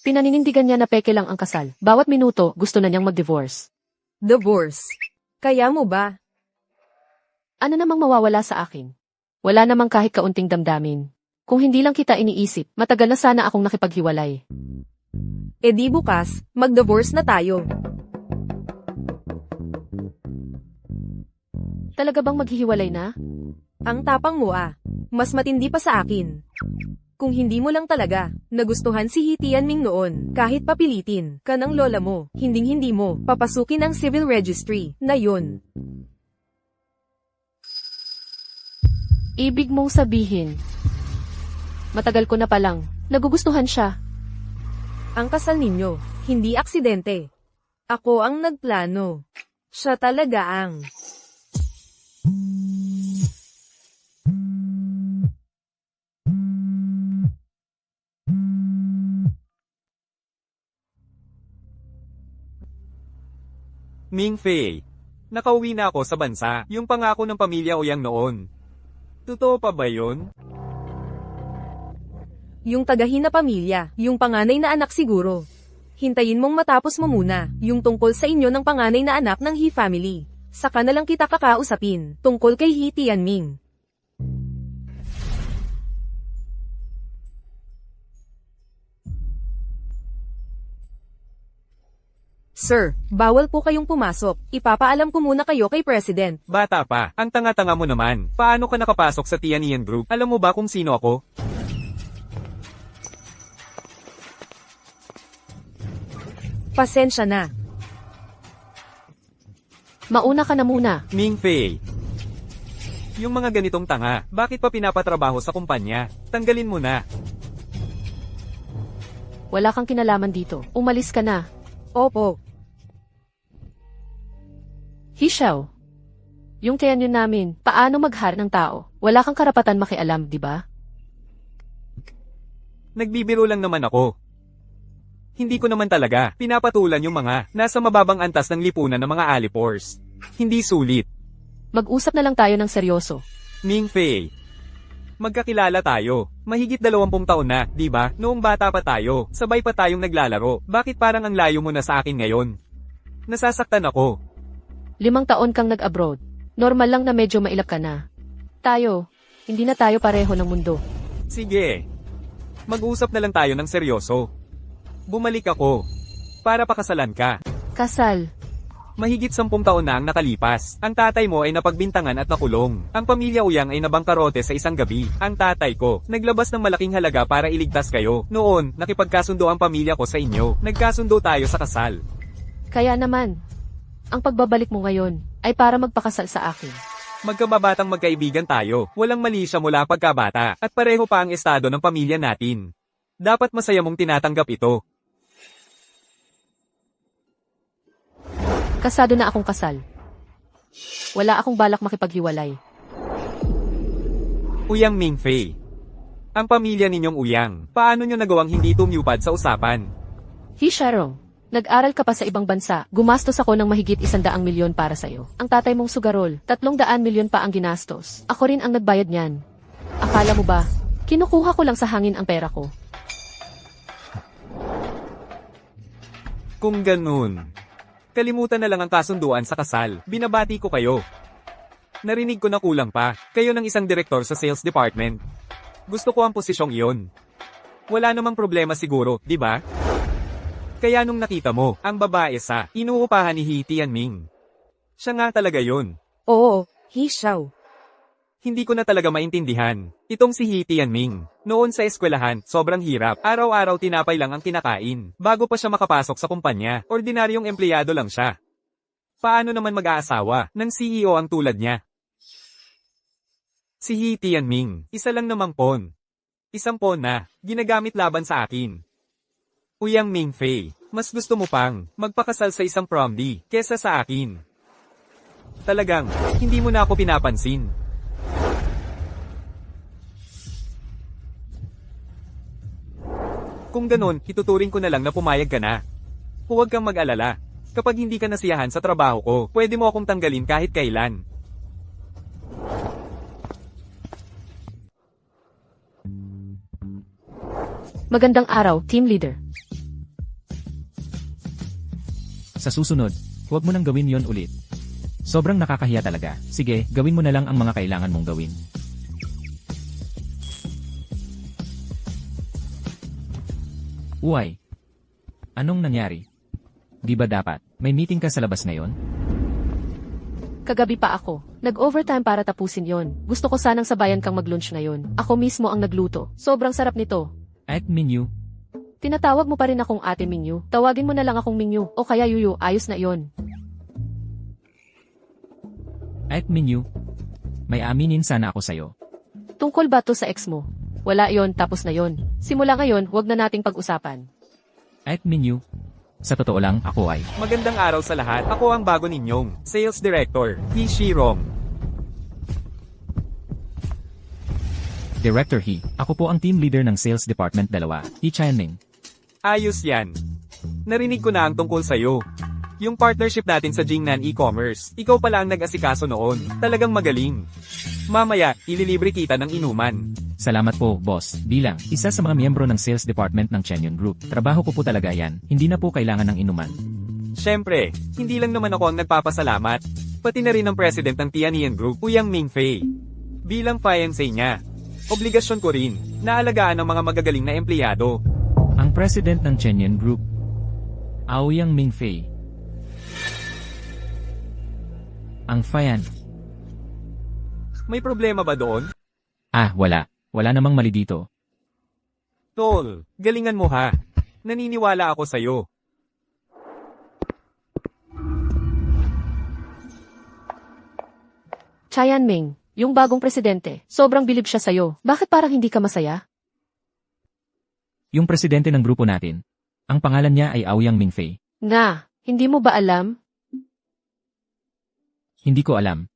pinaninindigan niya na peke lang ang kasal. Bawat minuto, gusto na niyang mag-divorce. Divorce. Kaya mo ba? Ano namang mawawala sa akin? Wala namang kahit kaunting damdamin. Kung hindi lang kita iniisip, matagal na sana akong nakipaghiwalay. E di bukas, mag-divorce na tayo. Talaga bang maghihiwalay na? Ang tapang mo ah. Mas matindi pa sa akin. Kung hindi mo lang talaga nagustuhan si Hee Tianming noon, kahit papilitin ka ng lola mo, hinding-hindi mo papasukin ang civil registry na yun. Ibig mong sabihin, matagal ko na palang nagugustuhan siya. Ang kasal ninyo, hindi aksidente. Ako ang nagplano. Siya talaga ang... Ming Fei, nakauwi na ako sa bansa, yung pangako ng pamilya Ouyang noon. Totoo pa ba yun? Yung tagahin na pamilya, yung panganay na anak siguro. Hintayin mong matapos mo muna, yung tungkol sa inyo ng panganay na anak ng Hee family. Saka na lang kita kakausapin, tungkol kay Hee Tianming. Sir, bawal po kayong pumasok. Ipapaalam ko muna kayo kay President. Bata pa, ang tanga-tanga mo naman. Paano ka nakapasok sa Tianian Group? Alam mo ba kung sino ako? Pasensya na. Mauna ka na muna. Ming Fei. Yung mga ganitong tanga, bakit pa pinapatrabaho sa kumpanya? Tanggalin mo na. Wala kang kinalaman dito. Umalis ka na. Opo. Hee Xiao. Yung Tianyo namin, paano mag-hire ng tao? Wala kang karapatan makialam, di ba? Nagbibiro lang naman ako. Hindi ko naman talaga pinapatulan yung mga nasa mababang antas ng lipunan ng mga alipors. Hindi sulit. Mag-usap na lang tayo ng seryoso. Ming Fei. Magkakilala tayo. Mahigit 20 taon na, di ba? Noong bata pa tayo, sabay pa tayong naglalaro. Bakit parang ang layo mo na sa akin ngayon? Nasasaktan ako. 5 taon kang nag-abroad. Normal lang na medyo mailap ka na. Tayo, hindi na tayo pareho ng mundo. Sige. Mag-usap na lang tayo ng seryoso. Bumalik ako. Para pakasalan ka. Kasal. Mahigit 10 taon na ang nakalipas. Ang tatay mo ay napagbintangan at nakulong. Ang pamilya Ouyang ay nabangkarote sa isang gabi. Ang tatay ko, naglabas ng malaking halaga para iligtas kayo. Noon, nakipagkasundo ang pamilya ko sa inyo. Nagkasundo tayo sa kasal. Kaya naman, ang pagbabalik mo ngayon ay para magpakasal sa akin. Magkababatang magkaibigan tayo. Walang mali siya mula pagkabata. At pareho pa ang estado ng pamilya natin. Dapat masaya mong tinatanggap ito. Kasado na akong kasal. Wala akong balak makipaghiwalay. Ouyang Ming Fei. Ang pamilya ninyong Ouyang, paano nyo nagawang hindi tumupad sa usapan? Hee Sharong, nag-aral ka pa sa ibang bansa, gumastos ako ng mahigit 100 milyon para sa'yo. Ang tatay mong sugarol, 300 milyon pa ang ginastos. Ako rin ang nagbayad niyan. Akala mo ba, kinukuha ko lang sa hangin ang pera ko? Kung ganun, kalimutan na lang ang kasunduan sa kasal. Binabati ko kayo. Narinig ko na kulang pa. Kayo ng isang direktor sa sales department. Gusto ko ang posisyong iyon. Wala namang problema siguro, di ba? Kaya nung nakita mo, ang babae sa inuupahan ni He Tianming. Siya nga talaga yun. Oo, He Xiao. Hindi ko na talaga maintindihan. Itong si He Tianming. Noon sa eskwelahan, sobrang hirap. Araw-araw tinapay lang ang kinakain. Bago pa siya makapasok sa kumpanya, ordinaryong empleyado lang siya. Paano naman mag-aasawa ng CEO ang tulad niya? Si He Tianming, isa lang namang pawn. Isang pawn na, ginagamit laban sa akin. Uyang Mingfei, mas gusto mo pang magpakasal sa isang promdi kesa sa akin. Talagang, hindi mo na ako pinapansin. Kung ganon, ituturing ko na lang na pumayag ka na. Huwag kang mag-alala. Kapag hindi ka nasiyahan sa trabaho ko, pwede mo akong tanggalin kahit kailan. Magandang araw, team leader. Sa susunod, huwag mo nang gawin yon ulit. Sobrang nakakahiya talaga. Sige, gawin mo na lang ang mga kailangan mong gawin. Uy, anong nangyari? Di ba dapat, may meeting ka sa labas ngayon? Kagabi pa ako. Nag-overtime para tapusin yon. Gusto ko sanang sabayan kang mag-lunch ngayon. Ako mismo ang nagluto. Sobrang sarap nito. At menu, Tinatawag mo pa rin akong ate Mingyu. Tawagin mo na lang akong Mingyu. O kaya Yuyu, ayos na yon. at menu. May aminin sana ako sa'yo. Tungkol ba to sa ex mo? Wala yon, tapos na yon. Simula ngayon, wag na nating pag-usapan. At menu. Sa totoo lang, ako ay Magandang araw sa lahat. Ako ang bago ninyong Sales Director, He Shirong. Director He. Ako po ang team leader ng Sales Department 2, He Tianming. Ayos yan. Narinig ko na ang tungkol sa'yo. Yung partnership natin sa Jingnan E-Commerce, ikaw pala ang nag-asikaso noon. Talagang magaling. Mamaya, ililibre kita ng inuman. Salamat po, boss. Bilang isa sa mga miyembro ng Sales Department ng Chenyon Group, trabaho ko po talaga yan. Hindi na po kailangan ng inuman. Siyempre, hindi lang naman ako ang nagpapasalamat. Pati na rin ang president ng Tianyan Group, Uyang Mingfei. Bilang fiancé niya, obligasyon ko rin, naalagaan ang mga magagaling na empleyado. Ang president ng Chenyon Group, Aoyang Mingfei. Ang Fayan. May problema ba doon? Ah, wala. Wala namang mali dito. Tol, galingan mo ha. Naniniwala ako sa'yo. Tianming, yung bagong presidente, sobrang bilib siya sa'yo. Bakit parang hindi ka masaya? Yung presidente ng grupo natin, ang pangalan niya ay Aoyang Mingfei. Nga, hindi mo ba alam? Hindi ko alam.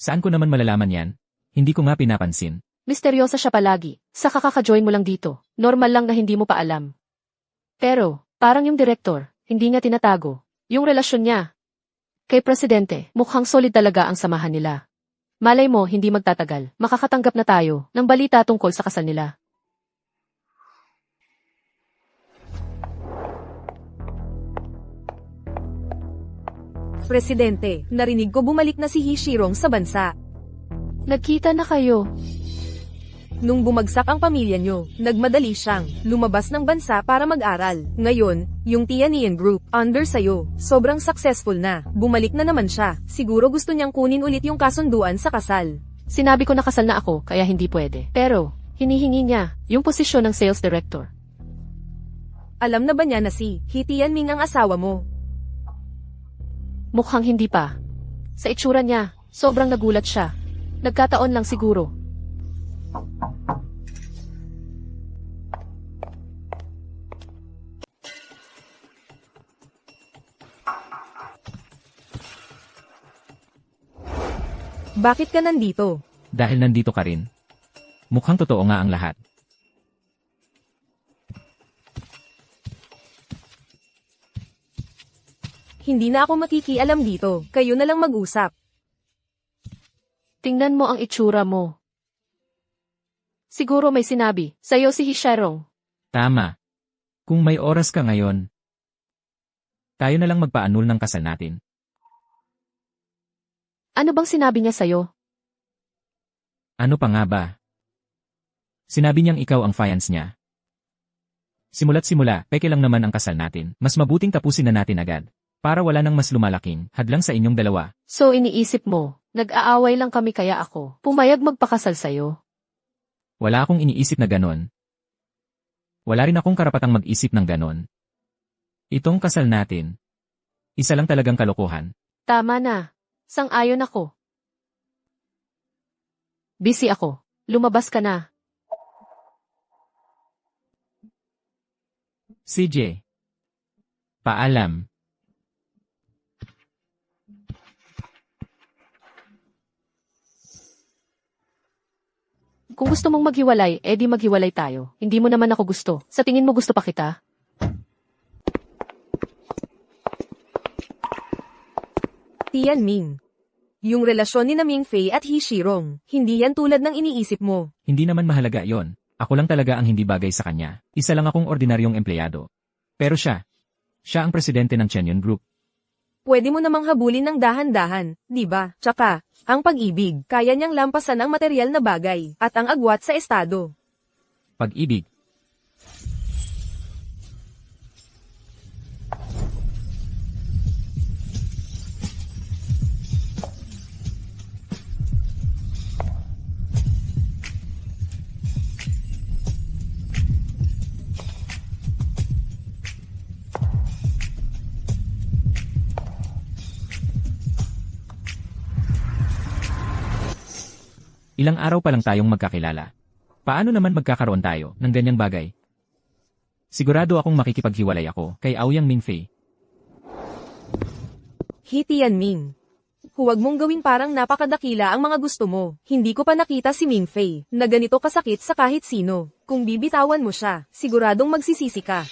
Saan ko naman malalaman yan? Hindi ko nga pinapansin. Misteryosa siya palagi. Sa kakaka-join mo lang dito. Normal lang na hindi mo pa alam. Pero, parang yung direktor, hindi niya tinatago. Yung relasyon niya. Kay presidente, mukhang solid talaga ang samahan nila. Malay mo, hindi magtatagal. Makakatanggap na tayo ng balita tungkol sa kasal nila. Presidente, narinig ko bumalik na si He Shirong sa bansa. Nagkita na kayo. Nung bumagsak ang pamilya nyo, nagmadali siyang lumabas ng bansa para mag-aral. Ngayon, yung Tianyan Group, under sayo, sobrang successful na. Bumalik na naman siya. Siguro gusto niyang kunin ulit yung kasunduan sa kasal. Sinabi ko na kasal na ako, kaya hindi pwede. Pero, hinihingi niya yung posisyon ng sales director. Alam na ba niya na si He Tianming ang asawa mo? Mukhang hindi pa. Sa itsura niya, sobrang nagulat siya. Nagkataon lang siguro. Bakit ka nandito? Dahil nandito ka rin. Mukhang totoo nga ang lahat. Hindi na ako makikialam dito. Kayo na lang mag-usap. Tingnan mo ang itsura mo. Siguro may sinabi, sa'yo si He Shirong. Tama. Kung may oras ka ngayon, tayo na lang magpa-annul ng kasal natin. Ano bang sinabi niya sa'yo? Ano pa nga ba? Sinabi niyang ikaw ang fiance niya. Simula't simula, peke lang naman ang kasal natin. Mas mabuting tapusin na natin agad. Para wala nang mas lumalaking hadlang sa inyong dalawa. So iniisip mo, nag-aaway lang kami kaya ako pumayag magpakasal sa'yo. Wala akong iniisip na ganon. Wala rin akong karapatang mag-isip ng ganon. Itong kasal natin, isa lang talagang kalokohan. Tama na. Sang-ayon ako. Busy ako. Lumabas ka na. CJ. Paalam. Kung gusto mong maghiwalay, edi maghiwalay tayo. Hindi mo naman ako gusto. Sa tingin mo gusto pa kita? Tianming. Yung relasyon ni na Mingfei at He Shirong, hindi yan tulad ng iniisip mo. Hindi naman mahalaga yon. Ako lang talaga ang hindi bagay sa kanya. Isa lang akong ordinaryong empleyado. Pero siya ang presidente ng Chenyon Group. Pwede mo namang habulin ng dahan-dahan, di ba? Tsaka, ang pag-ibig, kaya niyang lampasan ang material na bagay, at ang agwat sa estado. Pag-ibig. Ilang araw pa lang tayong magkakilala. Paano naman magkakaroon tayo ng ganyang bagay? Sigurado akong makikipaghiwalay ako kay Aoyang Mingfei. He Tianming. Huwag mong gawing parang napakadakila ang mga gusto mo. Hindi ko pa nakita si Mingfei na ganito kasakit sa kahit sino. Kung bibitawan mo siya, siguradong magsisisi ka.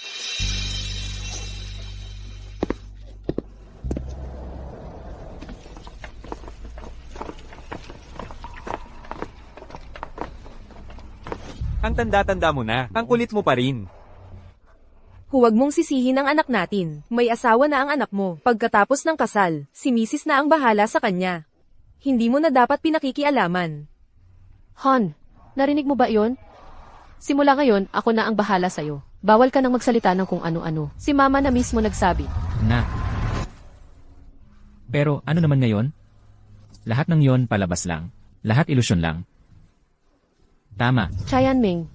Ang tanda-tanda mo na, ang kulit mo pa rin. Huwag mong sisihin ang anak natin. May asawa na ang anak mo. Pagkatapos ng kasal, si Mrs. na ang bahala sa kanya. Hindi mo na dapat pinakikialaman. Han, narinig mo ba yon? Simula ngayon, ako na ang bahala sa'yo. Bawal ka nang magsalita ng kung ano-ano. Si mama na mismo nagsabi. Na. Pero ano naman ngayon? Lahat ng yon palabas lang. Lahat ilusyon lang. Tama. Tianming,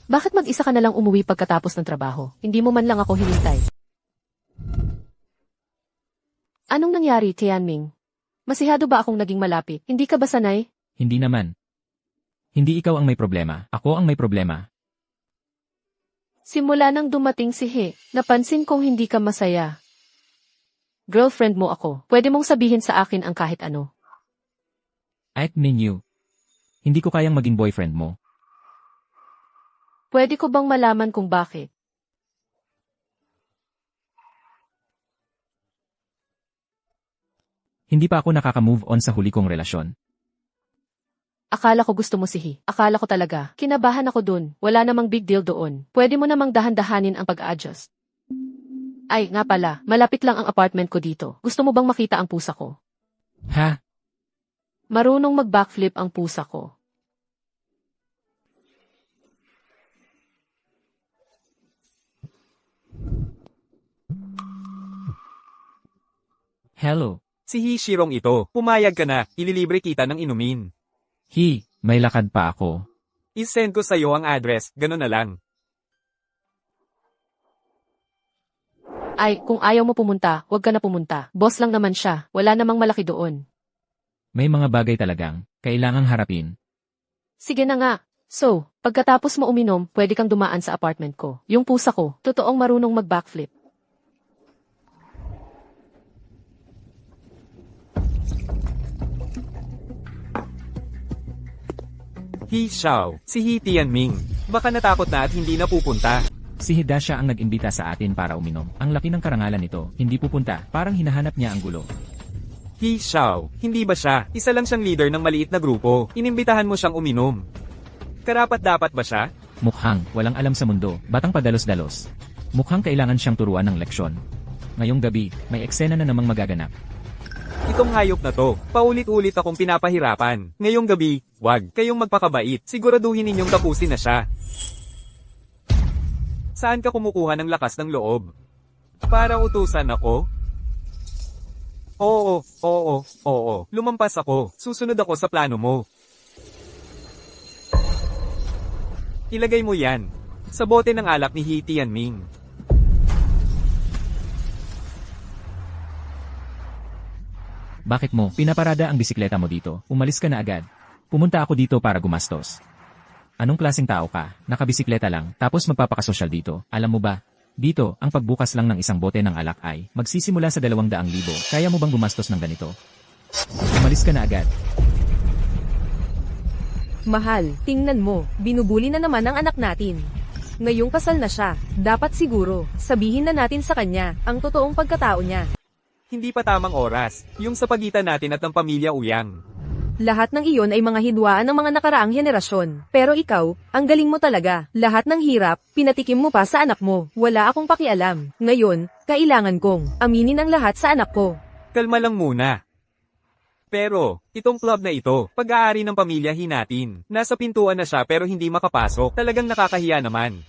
bakit mag-isa ka na lang umuwi pagkatapos ng trabaho? Hindi mo man lang ako hinintay. Anong nangyari, Tianming? Masihado ba akong naging malapit? Hindi ka ba sanay? Hindi naman. Hindi ikaw ang may problema. Ako ang may problema. Simula nang dumating si He, napansin kong hindi ka masaya. Girlfriend mo ako. Pwede mong sabihin sa akin ang kahit ano. I mean you. Hindi ko kayang maging boyfriend mo. Pwede ko bang malaman kung bakit? Hindi pa ako nakaka-move on sa huli kong relasyon. Akala ko gusto mo si He. Akala ko talaga. Kinabahan ako dun. Wala namang big deal doon. Pwede mo namang dahan-dahanin ang pag-adjust. Ay, nga pala. Malapit lang ang apartment ko dito. Gusto mo bang makita ang pusa ko? Ha? Marunong mag-backflip ang pusa ko. Hello. Si He Shirong ito, pumayag ka na, ililibre kita ng inumin. He, may lakad pa ako. I-send ko sa'yo ang address, gano'n na lang. Ay, kung ayaw mo pumunta, huwag ka na pumunta. Boss lang naman siya. Wala namang malaki doon. May mga bagay talagang kailangang harapin. Sige na nga. So, pagkatapos mo uminom, pwede kang dumaan sa apartment ko. Yung pusa ko, totoong marunong mag-backflip. He Xiao, si He Tianming. Baka natakot na at hindi na pupunta. Si Hidasha ang nag-imbita sa atin para uminom. Ang laki ng karangalan nito, hindi pupunta, parang hinahanap niya ang gulo. He Xiao, hindi ba siya? Isa lang siyang leader ng maliit na grupo. Inimbitahan mo siyang uminom. Karapat-dapat ba siya? Mukhang walang alam sa mundo, batang padalos-dalos. Mukhang kailangan siyang turuan ng leksyon. Ngayong gabi, may eksena na namang magaganap. Itong hayop na to, paulit-ulit akong pinapahirapan. Ngayong gabi, wag kayong magpakabait. Siguraduhin ninyong tapusin na siya. Saan ka kumukuha ng lakas ng loob? Para utusan ako? Oo. Lumampas ako. Susunod ako sa plano mo. Ilagay mo yan sa bote ng alak ni He Tianming. Bakit mo pinaparada ang bisikleta mo dito? Umalis ka na agad. Pumunta ako dito para gumastos. Anong klaseng tao ka? Nakabisikleta lang, tapos magpapakasosyal dito. Alam mo ba? Dito, ang pagbukas lang ng isang bote ng alak ay magsisimula sa 200,000. Kaya mo bang gumastos ng ganito? Umalis ka na agad. Mahal, tingnan mo, binubuli na naman ang anak natin. Ngayong kasal na siya, dapat siguro, sabihin na natin sa kanya, ang totoong pagkatao niya. Hindi pa tamang oras, yung sa pagitan natin at ng pamilya Uyang. Lahat ng iyon ay mga hidwaan ng mga nakaraang henerasyon. Pero ikaw, ang galing mo talaga. Lahat ng hirap, pinatikim mo pa sa anak mo. Wala akong pakialam. Ngayon, kailangan kong aminin ang lahat sa anak ko. Kalma lang muna. Pero, itong club na ito, pag-aari ng pamilya Hinatin. Nasa pintuan na siya pero hindi makapasok. Talagang nakakahiya naman.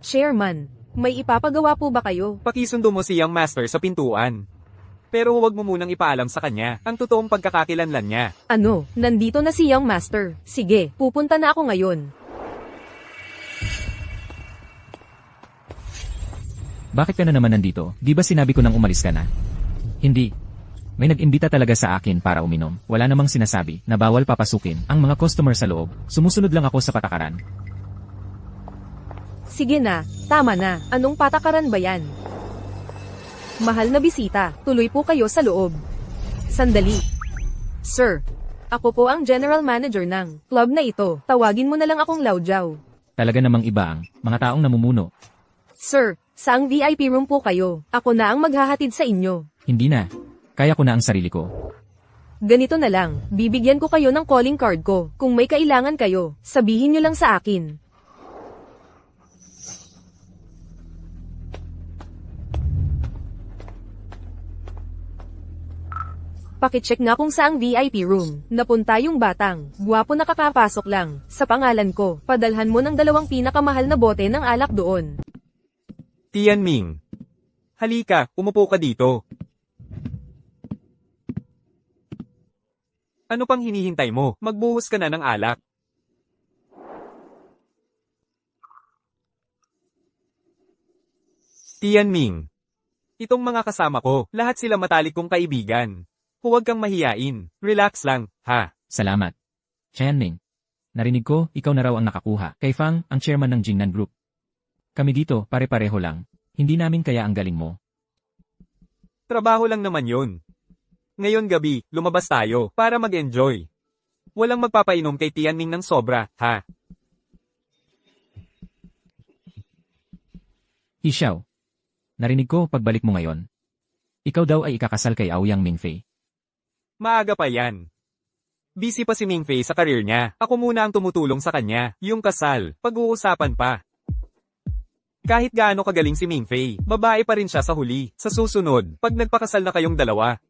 Chairman, may ipapagawa po ba kayo? Pakisundo mo si Young Master sa pintuan. Pero huwag mo munang ipaalam sa kanya ang totoong pagkakakilanlan niya. Ano, nandito na si Young Master. Sige, pupunta na ako ngayon. Bakit ka na naman nandito? Di ba sinabi ko nang umalis ka na? Hindi. May nag-imbita talaga sa akin para uminom. Wala namang sinasabi na bawal papasukin ang mga customer sa loob. Sumusunod lang ako sa patakaran. Sige na, tama na. Anong patakaran ba yan? Mahal na bisita, tuloy po kayo sa loob. Sandali. Sir, ako po ang general manager ng club na ito. Tawagin mo na lang akong Laujaw. Talaga namang iba ang mga taong namumuno. Sir, saang VIP room po kayo? Ako na ang maghahatid sa inyo. Hindi na. Kaya ko na ang sarili ko. Ganito na lang, bibigyan ko kayo ng calling card ko. Kung may kailangan kayo, sabihin nyo lang sa akin. Pakicheck nga kung saang VIP room. Napunta yung batang. Guwapo nakakapasok lang. Sa pangalan ko, padalhan mo ng 2 pinakamahal na bote ng alak doon. Tianming. Halika, umupo ka dito. Ano pang hinihintay mo? Magbuhos ka na ng alak. Tianming. Itong mga kasama ko, lahat sila matalik kong kaibigan. Huwag kang mahiyain. Relax lang, ha? Salamat. Chanming. Narinig ko, ikaw na raw ang nakakuha. Kay Fang, ang chairman ng Jingnan Group. Kami dito, pare-pareho lang. Hindi namin kaya ang galing mo. Trabaho lang naman yun. Ngayon gabi, lumabas tayo para mag-enjoy. Walang magpapainom kay Tianming ng sobra, ha? Hixiao. Narinig ko pagbalik mo ngayon. Ikaw daw ay ikakasal kay Aoyang Mingfei. Maaga pa yan. Busy pa si Mingfei sa karir niya. Ako muna ang tumutulong sa kanya. Yung kasal, pag-uusapan pa. Kahit gaano kagaling si Mingfei, babae pa rin siya sa huli. Sa susunod, pag nagpakasal na kayong dalawa,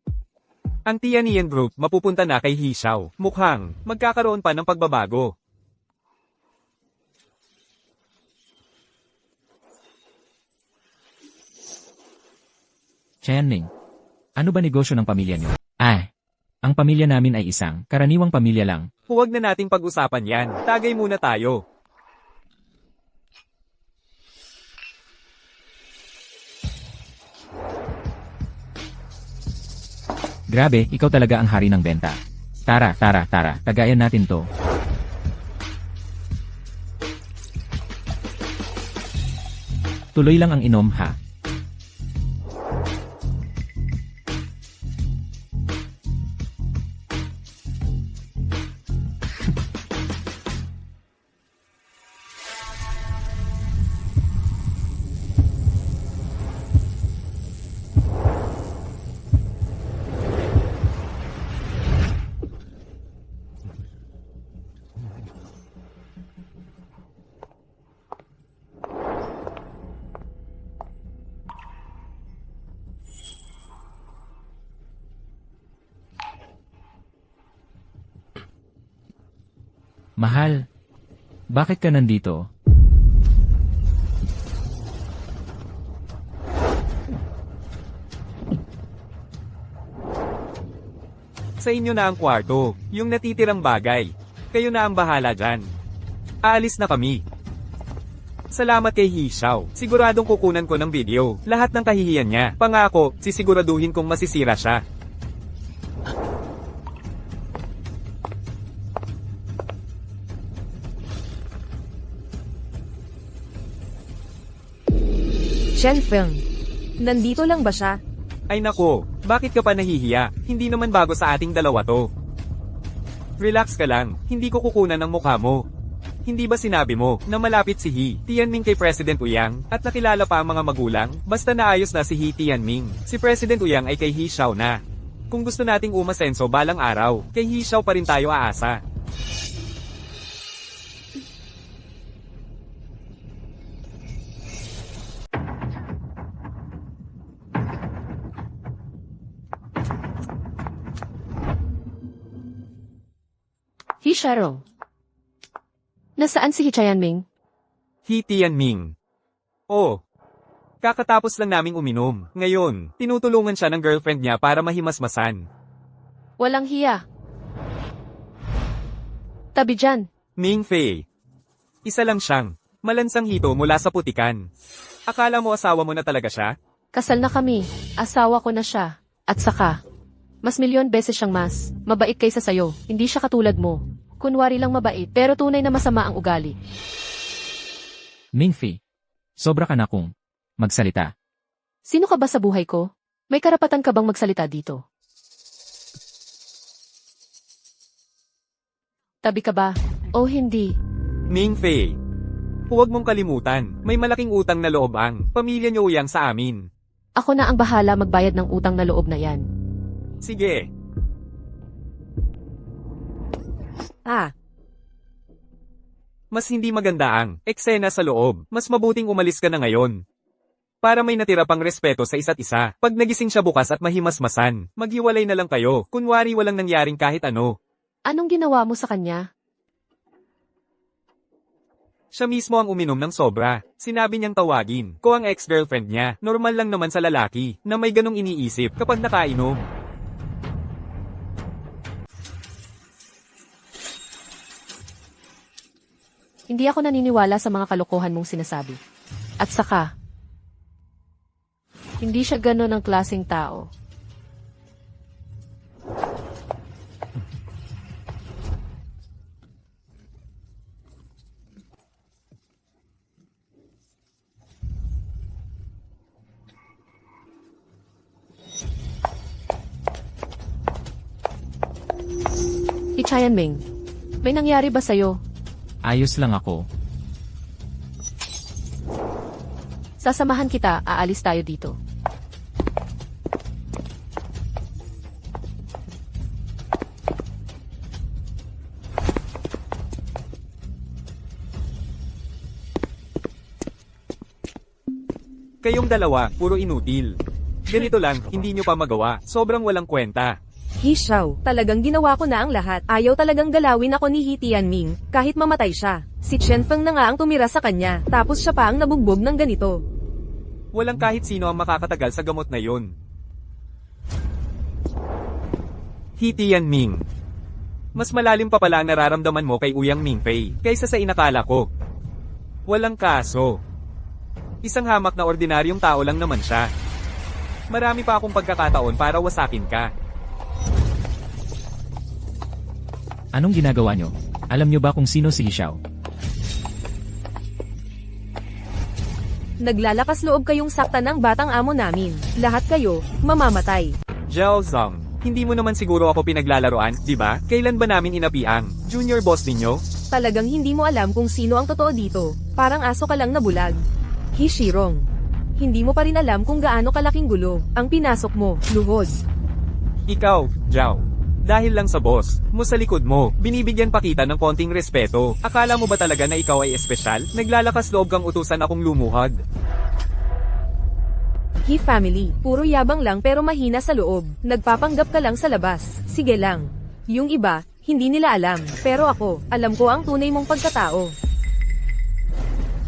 ang Tianyan Group mapupunta na kay Hixiao. Mukhang magkakaroon pa ng pagbabago. Chanming. Ano ba negosyo ng pamilya niyo? Ang pamilya namin ay isang karaniwang pamilya lang. Huwag na nating pag-usapan yan. Tagay muna tayo. Grabe, ikaw talaga ang hari ng benta. Tara, tagayan natin to. Tuloy lang ang inom, ha? Mahal, bakit ka nandito? Sa inyo na ang kwarto, yung natitirang bagay. Kayo na ang bahala dyan. Aalis na kami. Salamat kay Hixiao. Siguradong kukunan ko ng video. Lahat ng kahihiyan niya. Pangako, sisiguraduhin kong masisira siya. Chen Feng. Nandito lang ba siya? Ay nako, bakit ka pa nahihiya? Hindi naman bago sa ating dalawa to. Relax ka lang, hindi ko kukunan ng mukha mo. Hindi ba sinabi mo na malapit si He Tianming kay President Uyang at nakilala pa ang mga magulang? Basta naayos na si He Tianming. Si President Uyang ay kay Hixiao na. Kung gusto nating umasenso balang araw, kay Hixiao pa rin tayo aasa. Hixiao. Nasaan si Hichayanming? He Tianming. Oh, kakatapos lang naming uminom. Ngayon, tinutulungan siya ng girlfriend niya para mahimasmasan. Walang hiya. Tabi dyan. Ming Fei. Isa lang siyang malansang hito mula sa putikan. Akala mo asawa mo na talaga siya? Kasal na kami. Asawa ko na siya. At saka, mas milyon beses siyang mas mabait kaysa sayo. Hindi siya katulad mo. Kunwari lang mabait, pero tunay na masama ang ugali. Mingfei, sobra ka na kung magsalita. Sino ka ba sa buhay ko? May karapatan ka bang magsalita dito? Tabi ka ba? O hindi? Ming Fei. Huwag mong kalimutan, may malaking utang na loob ang pamilya niyo Uyang sa amin. Ako na ang bahala magbayad ng utang na loob na yan. Sige. Mas hindi maganda ang eksena sa loob. Mas mabuting umalis ka na ngayon. Para may natira pang respeto sa isa't isa. Pag nagising siya bukas at mahimasmasan, maghiwalay na lang kayo. Kunwari walang nangyaring kahit ano. Anong ginawa mo sa kanya? Siya mismo ang uminom ng sobra. Sinabi niyang tawagin ko ang ex-girlfriend niya. Normal lang naman sa lalaki na may ganong iniisip kapag nakainom. Hindi ako naniniwala sa mga kalokohan mong sinasabi. At saka, hindi siya gano'n ang klaseng tao. Hichayanming, may nangyari ba sa'yo? Ayos lang ako. Sasamahan kita, aalis tayo dito. Kayong dalawa, puro inutil. Ganito lang, hindi nyo pa magawa. Sobrang walang kwenta. Hixiao, talagang ginawa ko na ang lahat. Ayaw talagang galawin ako ni He Tianming, kahit mamatay siya. Si Chen Feng na nga ang tumira sa kanya, tapos siya pa ang nabugbog ng ganito. Walang kahit sino ang makakatagal sa gamot na yun. He Tianming. Mas malalim pa pala ang nararamdaman mo kay Uyang Mingfei, kaysa sa inakala ko. Walang kaso. Isang hamak na ordinaryong tao lang naman siya. Marami pa akong pagkakataon para wasakin ka. Anong ginagawa nyo? Alam nyo ba kung sino si Hixiao? Naglalakas loob kayong sakta ng batang amo namin. Lahat kayo, mamamatay. Zhao Zong, hindi mo naman siguro ako pinaglalaroan, di ba? Kailan ba namin inapi ang junior boss ninyo? Talagang hindi mo alam kung sino ang totoo dito. Parang aso ka lang na bulag. Hishirong. Hindi mo pa rin alam kung gaano kalaking gulo ang pinasok mo, luhod. Ikaw, Zhao. Dahil lang sa boss mo sa likod mo, binibigyan pa kita ng konting respeto. Akala mo ba talaga na ikaw ay espesyal? Naglalakas loob kang utusan akong lumuhod. He family, puro yabang lang pero mahina sa loob. Nagpapanggap ka lang sa labas. Sige lang. Yung iba, hindi nila alam, pero ako, alam ko ang tunay mong pagkatao.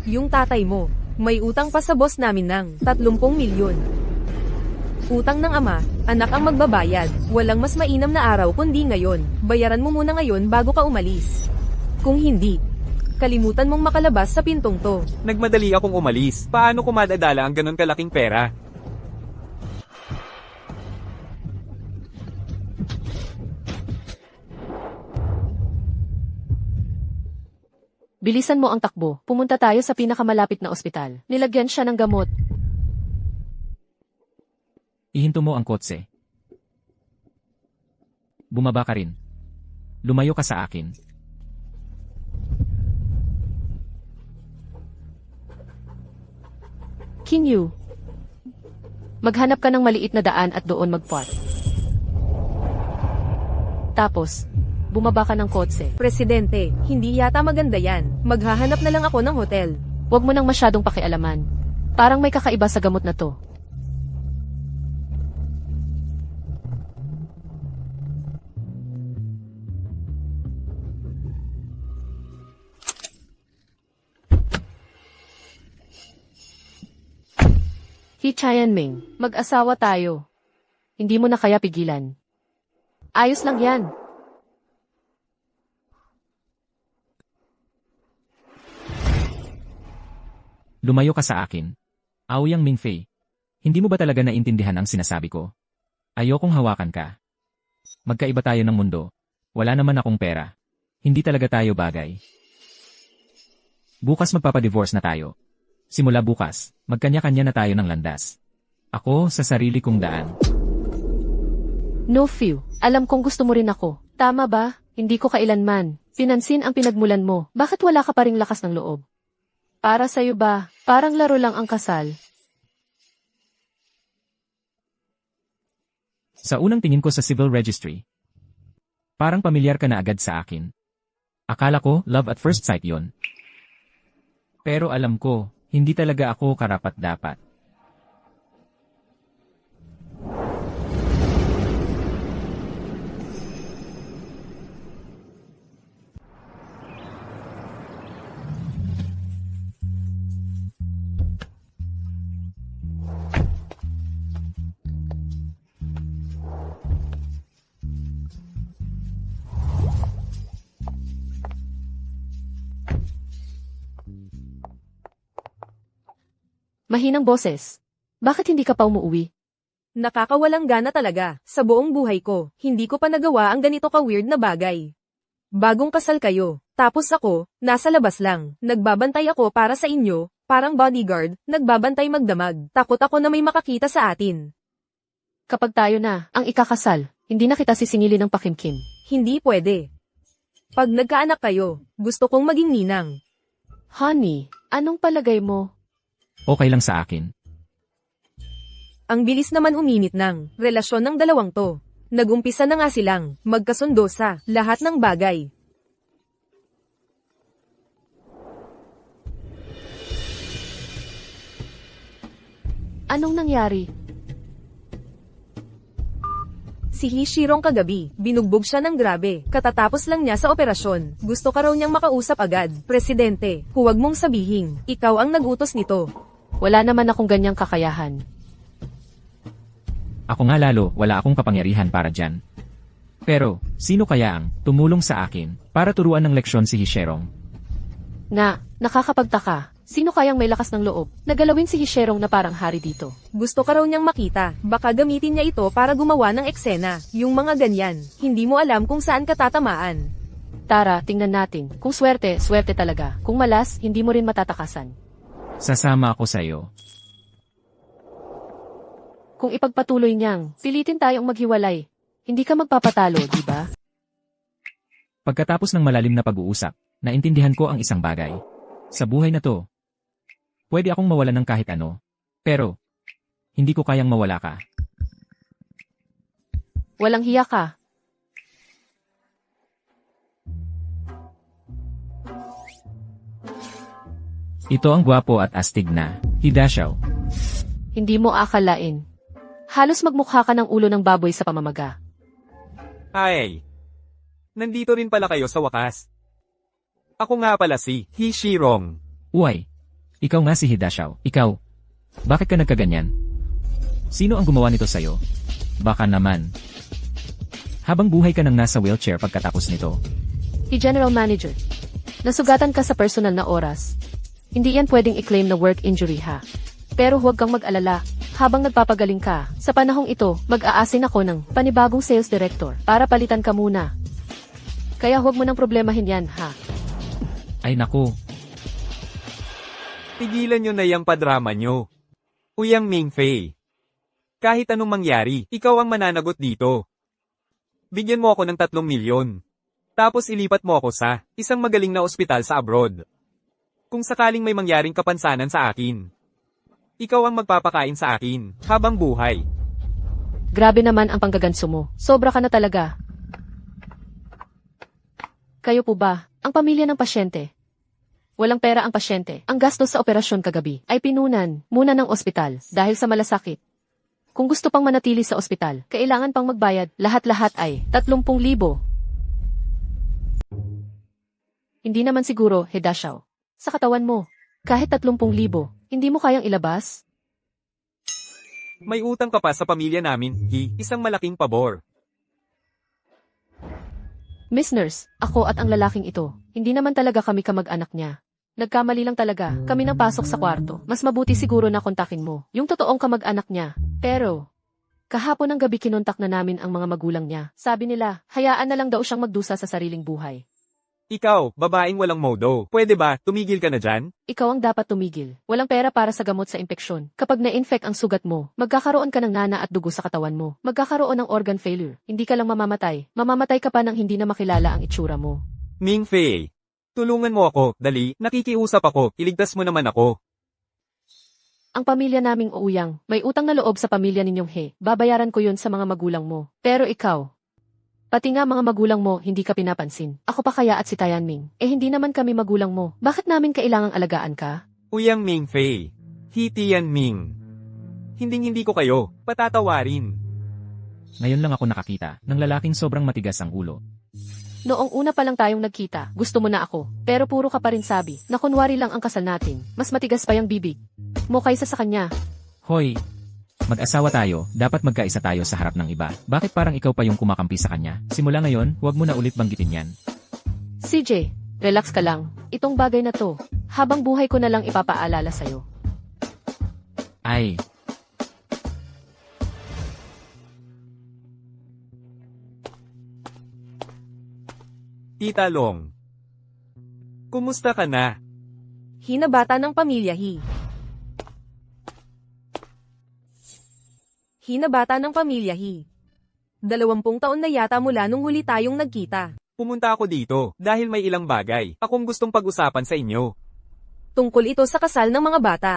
Yung tatay mo, may utang pa sa boss namin ng 30 milyon. Utang ng ama, anak ang magbabayad, walang mas mainam na araw kundi ngayon, bayaran mo muna ngayon bago ka umalis. Kung hindi, kalimutan mong makalabas sa pintong to. Nagmadali akong umalis. Paano ko madadala ang ganon kalaking pera? Bilisan mo ang takbo. Pumunta tayo sa pinakamalapit na ospital. Nilagyan siya ng gamot. Ihinto mo ang kotse. Bumaba ka rin. Lumayo ka sa akin. Kinyu. Maghanap ka ng maliit na daan at doon magpark. Tapos, bumaba ka ng kotse. Presidente, hindi yata maganda yan. Maghahanap na lang ako ng hotel. Huwag mo nang masyadong pakialaman. Parang may kakaiba sa gamot na to. Hichayanming, mag-asawa tayo. Hindi mo na kaya pigilan. Ayos lang yan. Lumayo ka sa akin. Aoyang Mingfei. Hindi mo ba talaga naintindihan ang sinasabi ko? Ayokong hawakan ka. Magkaiba tayo ng mundo. Wala naman akong pera. Hindi talaga tayo bagay. Bukas magpapadivorce na tayo. Simula bukas, magkanya-kanya na tayo ng landas. Ako sa sarili kong daan. No few. Alam kong gusto mo rin ako. Tama ba? Hindi ko kailanman. Pinansin ang pinagmulan mo. Bakit wala ka pa ring lakas ng loob? Para sa'yo ba? Parang laro lang ang kasal. Sa unang tingin ko sa civil registry, parang pamilyar ka na agad sa akin. Akala ko, love at first sight yon. Pero alam ko, hindi talaga ako karapat-dapat. Mahinang boses. Bakit hindi ka pa umuwi? Nakakawalang gana talaga. Sa buong buhay ko, hindi ko pa nagawa ang ganito ka-weird na bagay. Bagong kasal kayo, tapos ako, nasa labas lang. Nagbabantay ako para sa inyo, parang bodyguard, nagbabantay magdamag. Takot ako na may makakita sa atin. Kapag tayo na, ang ikakasal, hindi na kita sisingilin ng pakimkim. Hindi pwede. Pag nagkaanak kayo, gusto kong maging ninang. Honey, anong palagay mo? Okay lang sa akin. Ang bilis naman uminit ng relasyon ng dalawang to. Nagumpisa na nga silang magkasundo sa lahat ng bagay. Anong nangyari? Si Hishirong kagabi, binugbog siya ng grabe, katatapos lang niya sa operasyon. Gusto ka raw niyang makausap agad. Presidente, huwag mong sabihin, ikaw ang nagutos nito. Wala naman akong ganyang kakayahan. Ako nga lalo, wala akong kapangyarihan para dyan. Pero, sino kaya ang tumulong sa akin para turuan ng leksyon si Hishirong? Nakakapagtaka. Sino kayang may lakas ng loob na galawin si Hishirong na parang hari dito? Gusto ka raw niyang makita, baka gamitin niya ito para gumawa ng eksena. Yung mga ganyan, hindi mo alam kung saan ka tatamaan. Tara, tingnan natin. Kung swerte, swerte talaga. Kung malas, hindi mo rin matatakasan. Sasama ako sa'yo. Kung ipagpatuloy niyang, pilitin tayong maghiwalay. Hindi ka magpapatalo, di ba? Pagkatapos ng malalim na pag-uusap, naintindihan ko ang isang bagay. Sa buhay na to, pwede akong mawalan ng kahit ano. Pero, hindi ko kayang mawala ka. Walang hiya ka. Ito ang gwapo at astig na Hidashaw. Hindi mo akalain. Halos magmukha ka ng ulo ng baboy sa pamamaga. Ay! Nandito rin pala kayo sa wakas. Ako nga pala si Hishirong. Uy, ikaw nga si Hidashao. Ikaw, bakit ka nagkaganyan? Sino ang gumawa nito sa'yo? Baka naman. Habang buhay ka nang nasa wheelchair pagkatapos nito. Si General Manager, nasugatan ka sa personal na oras. Hindi yan pwedeng i-claim na work injury ha. Pero huwag kang mag-alala. Habang nagpapagaling ka, sa panahong ito, mag-aasin ako ng panibagong sales director para palitan ka muna. Kaya huwag mo nang problemahin yan ha. Ay naku, Tigilan nyo na yung padrama nyo. Uyang Mingfei. Kahit anong mangyari, ikaw ang mananagot dito. Bigyan mo ako ng 3 milyon. Tapos ilipat mo ako sa isang magaling na ospital sa abroad. Kung sakaling may mangyaring kapansanan sa akin, ikaw ang magpapakain sa akin habang buhay. Grabe naman ang panggaganso mo. Sobra ka na talaga. Kayo po ba, ang pamilya ng pasyente? Walang pera ang pasyente. Ang gastos sa operasyon kagabi ay pinunan muna ng ospital dahil sa malasakit. Kung gusto pang manatili sa ospital, kailangan pang magbayad. Lahat-lahat ay 30,000. Hindi naman siguro, Hidashao. Sa katawan mo, kahit 30,000, hindi mo kayang ilabas? May utang ka pa sa pamilya namin, isang malaking pabor. Miss Nurse, ako at ang lalaking ito, hindi naman talaga kami kamag-anak niya. Nagkamali lang talaga kami ng pasok sa kwarto. Mas mabuti siguro na kontakin mo yung totoong kamag-anak niya. Pero, kahapon ng gabi kinontak na namin ang mga magulang niya. Sabi nila, hayaan na lang daw siyang magdusa sa sariling buhay. Ikaw, babaeng walang modo. Pwede ba, tumigil ka na dyan? Ikaw ang dapat tumigil. Walang pera para sa gamot sa impeksyon. Kapag na-infect ang sugat mo, magkakaroon ka ng nana at dugo sa katawan mo. Magkakaroon ng organ failure. Hindi ka lang mamamatay. Mamamatay ka pa nang hindi na makilala ang itsura mo. Mingfei, tulungan mo ako, dali, nakikiusap ako, iligtas mo naman ako. Ang pamilya naming Ouyang, may utang na loob sa pamilya ninyong He. Babayaran ko yun sa mga magulang mo. Pero ikaw, pati nga mga magulang mo, hindi ka pinapansin. Ako pa kaya at si Tianming. Hindi naman kami magulang mo. Bakit namin kailangang alagaan ka? Uyang Mingfei, Hitian Ming. Hinding-hindi ko kayo, patatawarin. ngayon lang ako nakakita ng lalaking sobrang matigas ang ulo. Noong una pa lang tayong nagkita, gusto mo na ako. Pero puro ka pa rin sabi, na kunwari lang ang kasal natin. Mas matigas pa yung bibig mo kaysa sa kanya. Hoy, mag-asawa tayo, dapat magkaisa tayo sa harap ng iba. Bakit parang ikaw pa yung kumakampi sa kanya? Simula ngayon, huwag mo na ulit banggitin yan. CJ, relax ka lang. Itong bagay na to, habang buhay ko na lang ipapaalala sa'yo. Ay, Tita Long. Kumusta ka na? Hinabata ng pamilya Hinabata ng pamilya 20 taon na yata mula nung huli tayong nagkita. Pumunta ako dito dahil may ilang bagay akong gustong pag-usapan sa inyo. Tungkol ito sa kasal ng mga bata.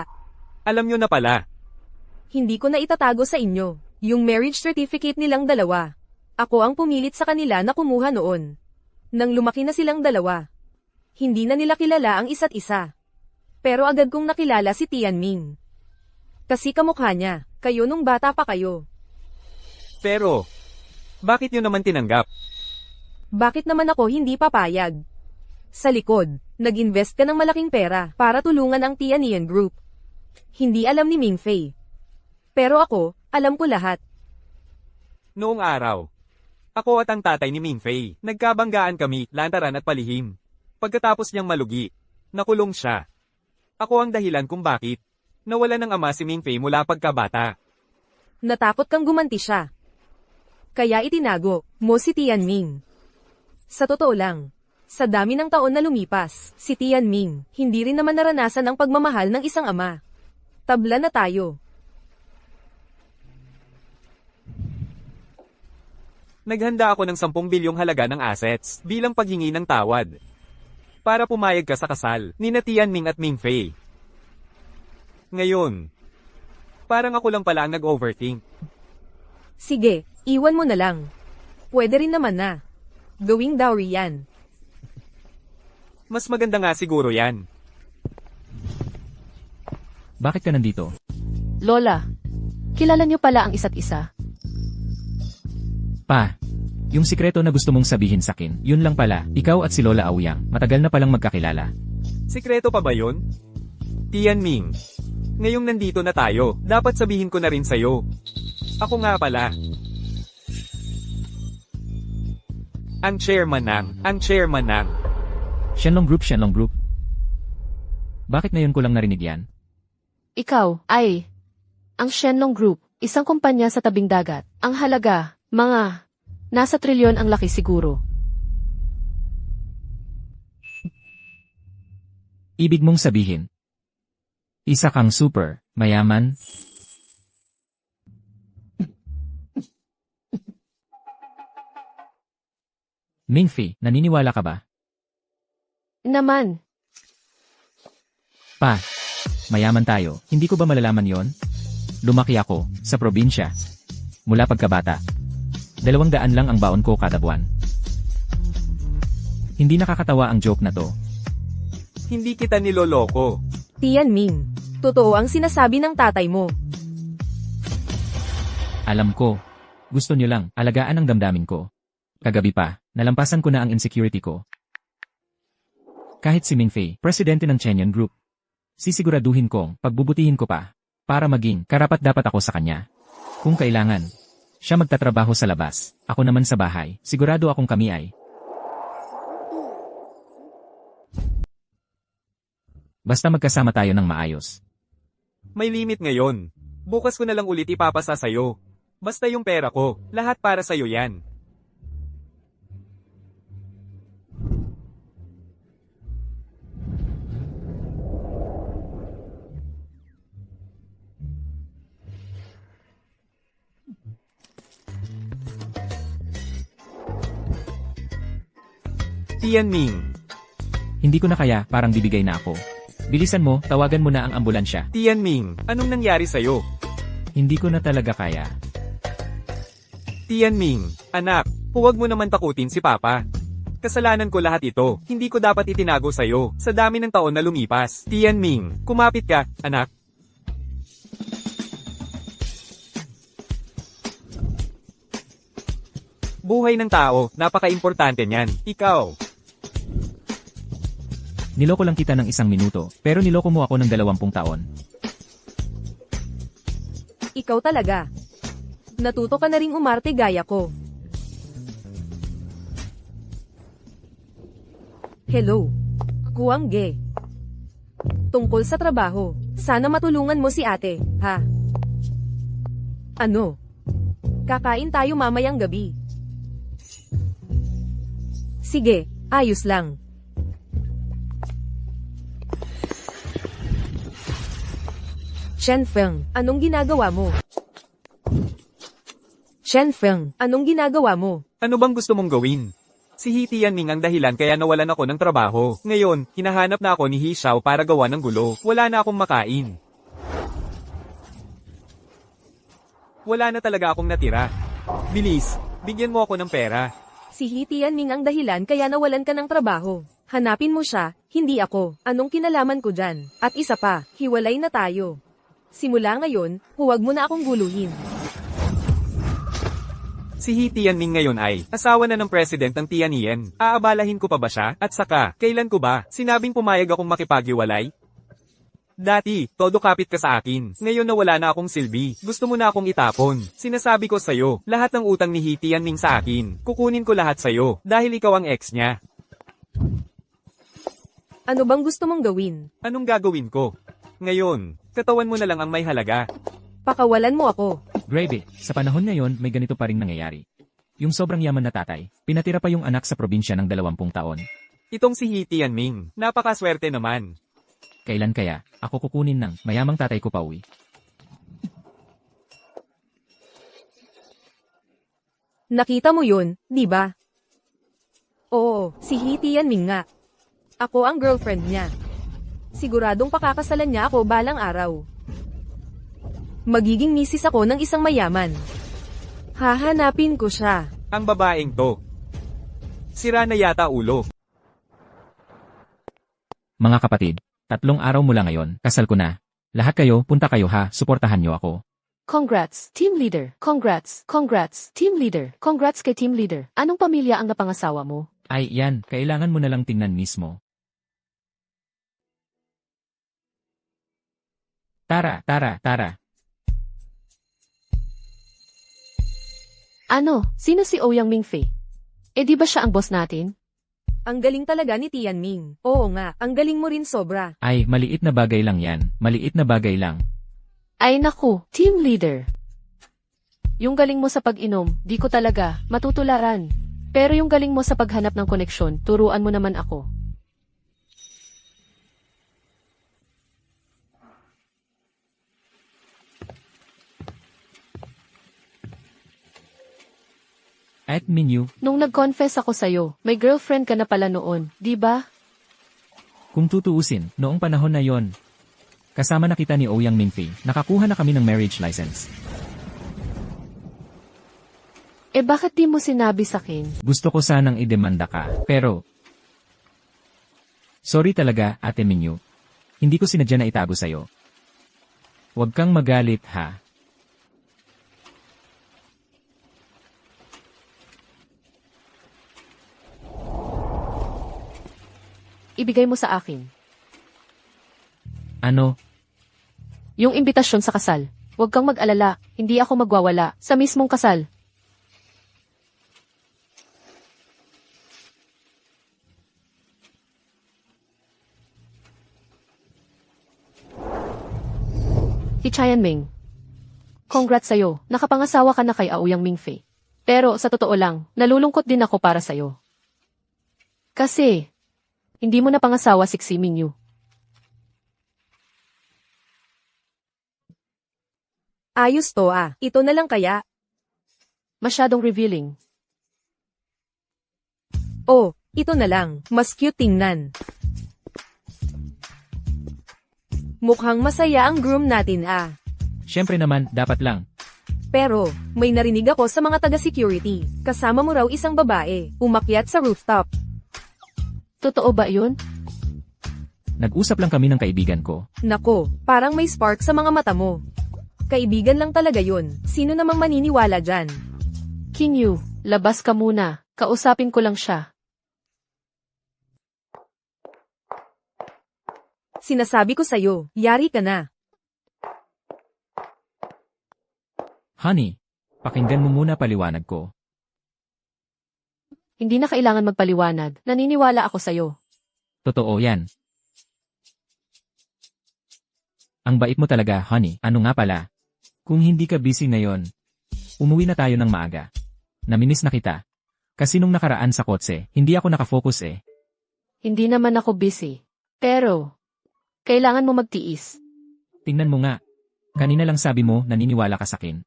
Alam nyo na pala. Hindi ko na itatago sa inyo. Yung marriage certificate nilang dalawa. Ako ang pumilit sa kanila na kumuha noon. Nang lumaki na silang dalawa. Hindi na nila kilala ang isa't isa. Pero agad kong nakilala si Tianming. Kasi kamukha niya, kayo nung bata pa kayo. Pero, bakit nyo naman tinanggap? Bakit naman ako hindi papayag? Sa likod, nag-invest ka ng malaking pera para tulungan ang Tianian Group. Hindi alam ni Mingfei. Pero ako, alam ko lahat. Noong araw, ako at ang tatay ni Mingfei, nagkabanggaan kami, lantaran at palihim. Pagkatapos niyang malugi, nakulong siya. Ako ang dahilan kung bakit nawala ng ama si Mingfei mula pagkabata. Natakot kang gumanti siya. Kaya itinago mo si Tianming. Sa totoo lang, sa dami ng taon na lumipas, si Tianming hindi rin naman naranasan ang pagmamahal ng isang ama. Tabla na tayo. Naghanda ako ng 10 bilyong halaga ng assets bilang paghingi ng tawad. Para pumayag ka sa kasal ni Tianming at Mingfei. Ngayon, parang ako lang pala ang nag-overthink. Sige, iwan mo na lang. Pwede rin naman na. Gawing dowry yan. Mas maganda nga siguro yan. bakit ka nandito? Lola, kilala niyo pala ang isa't isa. Pa, Yung sikreto na gusto mong sabihin sakin, yun lang pala, ikaw at si Lola Aoyang, matagal na palang magkakilala. Sikreto pa ba yun? Tianming. Ngayong nandito na tayo, dapat sabihin ko na rin sa'yo. Ako nga pala. Ang chairman ng. Shenlong Group. Bakit ngayon ko lang narinig yan? Ikaw, ay, ang Shenlong Group, isang kumpanya sa tabing dagat. Ang halaga, mga, nasa trilyon ang laki siguro. Ibig mong sabihin, isa kang super, mayaman? Mingfi, naniniwala ka ba? Naman, Pa, mayaman tayo, hindi ko ba malalaman yon? Lumaki ako, sa probinsya. Mula pagkabata. 200 lang ang baon ko kada buwan. Hindi nakakatawa ang joke na to. Hindi kita niloloko. Tianming, totoo ang sinasabi ng tatay mo. Alam ko. Gusto nyo lang, alagaan ang damdamin ko. Kagabi pa, nalampasan ko na ang insecurity ko. Kahit si Mingfei, presidente ng Chenyan Group. Sisiguraduhin kong, pagbubutihin ko pa, para maging karapat-dapat ako sa kanya. Kung kailangan, siya magtatrabaho sa labas, ako naman sa bahay, sigurado akong kami ay. Basta magkasama tayo ng maayos. May limit ngayon. Bukas ko na lang ulit ipapasa sa'yo. Basta yung pera ko, lahat para sa'yo yan. Tianming. Hindi ko na kaya, parang bibigay na ako. Bilisan mo, tawagan mo na ang ambulansya. Tianming, anong nangyari sa'yo? Hindi ko na talaga kaya. Tianming, anak, huwag mo naman takutin si Papa. Kasalanan ko lahat ito, hindi ko dapat itinago sa'yo, sa dami ng taon na lumipas. Tianming, kumapit ka, anak. Buhay ng tao, napaka-importante niyan. Ikaw. Niloko lang kita ng 1 minuto, pero niloko mo ako ng 20 taon. Ikaw talaga. Natuto ka na ring umarte gaya ko. Hello. Kuwang Ge. Tungkol sa trabaho, sana matulungan mo si ate, ha? Ano? Kakain tayo mamayang gabi. Sige, ayos lang. Shenfeng, anong ginagawa mo? Shenfeng, anong ginagawa mo? Ano bang gusto mong gawin? Si He Tianming ang dahilan kaya nawalan ako ng trabaho. Ngayon, hinahanap na ako ni He Xiao para gawa ng gulo. Wala na akong makain. Wala na talaga akong natira. Bilis, bigyan mo ako ng pera. Si He Tianming ang dahilan kaya nawalan ka ng trabaho. Hanapin mo siya, hindi ako. Anong kinalaman ko dyan? At isa pa, hiwalay na tayo. Simula ngayon, huwag mo na akong guluhin. Si He Tianming ngayon ay asawa na ng president ng Tianyan. Aabalahin ko pa ba siya? At saka, kailan ko ba sinabing pumayag akong makipaghiwalay? Dati, todo kapit ka sa akin. Ngayon na wala na akong silbi. Gusto mo na akong itapon. Sinasabi ko sa'yo, lahat ng utang ni He Tianming sa akin. Kukunin ko lahat sa'yo, dahil ikaw ang ex niya. Ano bang gusto mong gawin? Anong gagawin ko? Ngayon, katawan mo na lang ang may halaga. Pakawalan mo ako. Grabe, sa panahon ngayon may ganito pa ring nangyayari. Yung sobrang yaman na tatay, pinatira pa yung anak sa probinsya ng 20 taon. Itong si He Tianming, napakaswerte naman. Kailan kaya, ako kukunin ng mayamang tatay ko pauwi? Nakita mo yun, di ba? Oo, si He Tianming nga. Ako ang girlfriend niya. Siguradong pakakasalan niya ako balang araw. Magiging misis ako ng isang mayaman. Hahanapin ko siya. Ang babaeng to. Sira na yata ulo. Mga kapatid, 3 araw mula ngayon, kasal ko na. Lahat kayo, punta kayo ha, suportahan niyo ako. Congrats, team leader. Congrats, congrats, team leader. Congrats kay team leader. Anong pamilya ang napangasawa mo? Ay, yan, kailangan mo na lang tingnan mismo. Tara, tara, tara. Ano? Sino si Ouyang Mingfei? Eh di ba siya ang boss natin? Ang galing talaga ni Tianming. Oo nga, ang galing mo rin sobra. Ay, maliit na bagay lang yan. Maliit na bagay lang. Ay naku, team leader. Yung galing mo sa pag-inom, di ko talaga matutularan. Pero yung galing mo sa paghanap ng koneksyon, turuan mo naman ako. At Minyu, Nung nag-confess ako sa'yo, may girlfriend ka na pala noon, di ba? kung tutuusin, noong panahon na yon, kasama na kita ni Ouyang Mingfei, nakakuha na kami ng marriage license. Eh bakit di mo sinabi sa'kin? Gusto ko sanang idemanda ka, pero... Sorry talaga, Ate Minyu. Hindi ko sinadya na itago sa'yo. Huwag kang magalit, ha? Ibigay mo sa akin. Ano? Yung imbitasyon sa kasal. Huwag kang mag-alala, hindi ako magwawala sa mismong kasal. Hichayan Ming. Congrats sa'yo, nakapangasawa ka na kay Aouyang Mingfei. Pero sa totoo lang, nalulungkot din ako para sa'yo. Kasi, hindi mo na pangasawa si Xi Mingyu. Ayos to ah, ito na lang kaya. Masyadong revealing. Oh, ito na lang, mas cute tingnan. Mukhang masaya ang groom natin ah. Siyempre naman, dapat lang. Pero, may narinig ako sa mga taga-security. Kasama mo raw isang babae, umakyat sa rooftop. Totoo ba yun? Nag-usap lang kami ng kaibigan ko. Nako, parang may spark sa mga mata mo. Kaibigan lang talaga yun, sino namang maniniwala dyan? King Yu, labas ka muna. Kausapin ko lang siya. Sinasabi ko sa'yo, yari ka na. Honey, pakinggan mo muna paliwanag ko. Hindi na kailangan magpaliwanag. Naniniwala ako sa'yo. Totoo yan. Ang bait mo talaga, honey. Ano nga pala? Kung hindi ka busy ngayon, umuwi na tayo ng maaga. Namimiss na kita. Kasi nung nakaraan sa kotse, hindi ako nakafocus eh. Hindi naman ako busy. Pero, kailangan mo magtiis. Tingnan mo nga. Kanina lang sabi mo, naniniwala ka sa akin.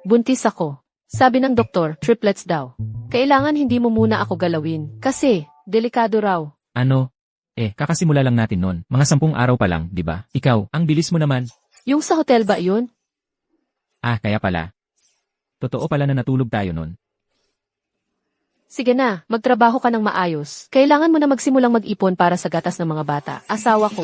Buntis ako. Sabi ng doktor, triplets daw. Kailangan hindi mo muna ako galawin. Kasi, delikado raw. Ano? Kakasimula lang natin nun. Mga 10 araw pa lang, di ba? Ikaw, ang bilis mo naman. Yung sa hotel ba yun? Kaya pala. Totoo pala na natulog tayo nun. Sige na, magtrabaho ka ng maayos. Kailangan mo na magsimulang mag-ipon para sa gatas ng mga bata. Asawa ko.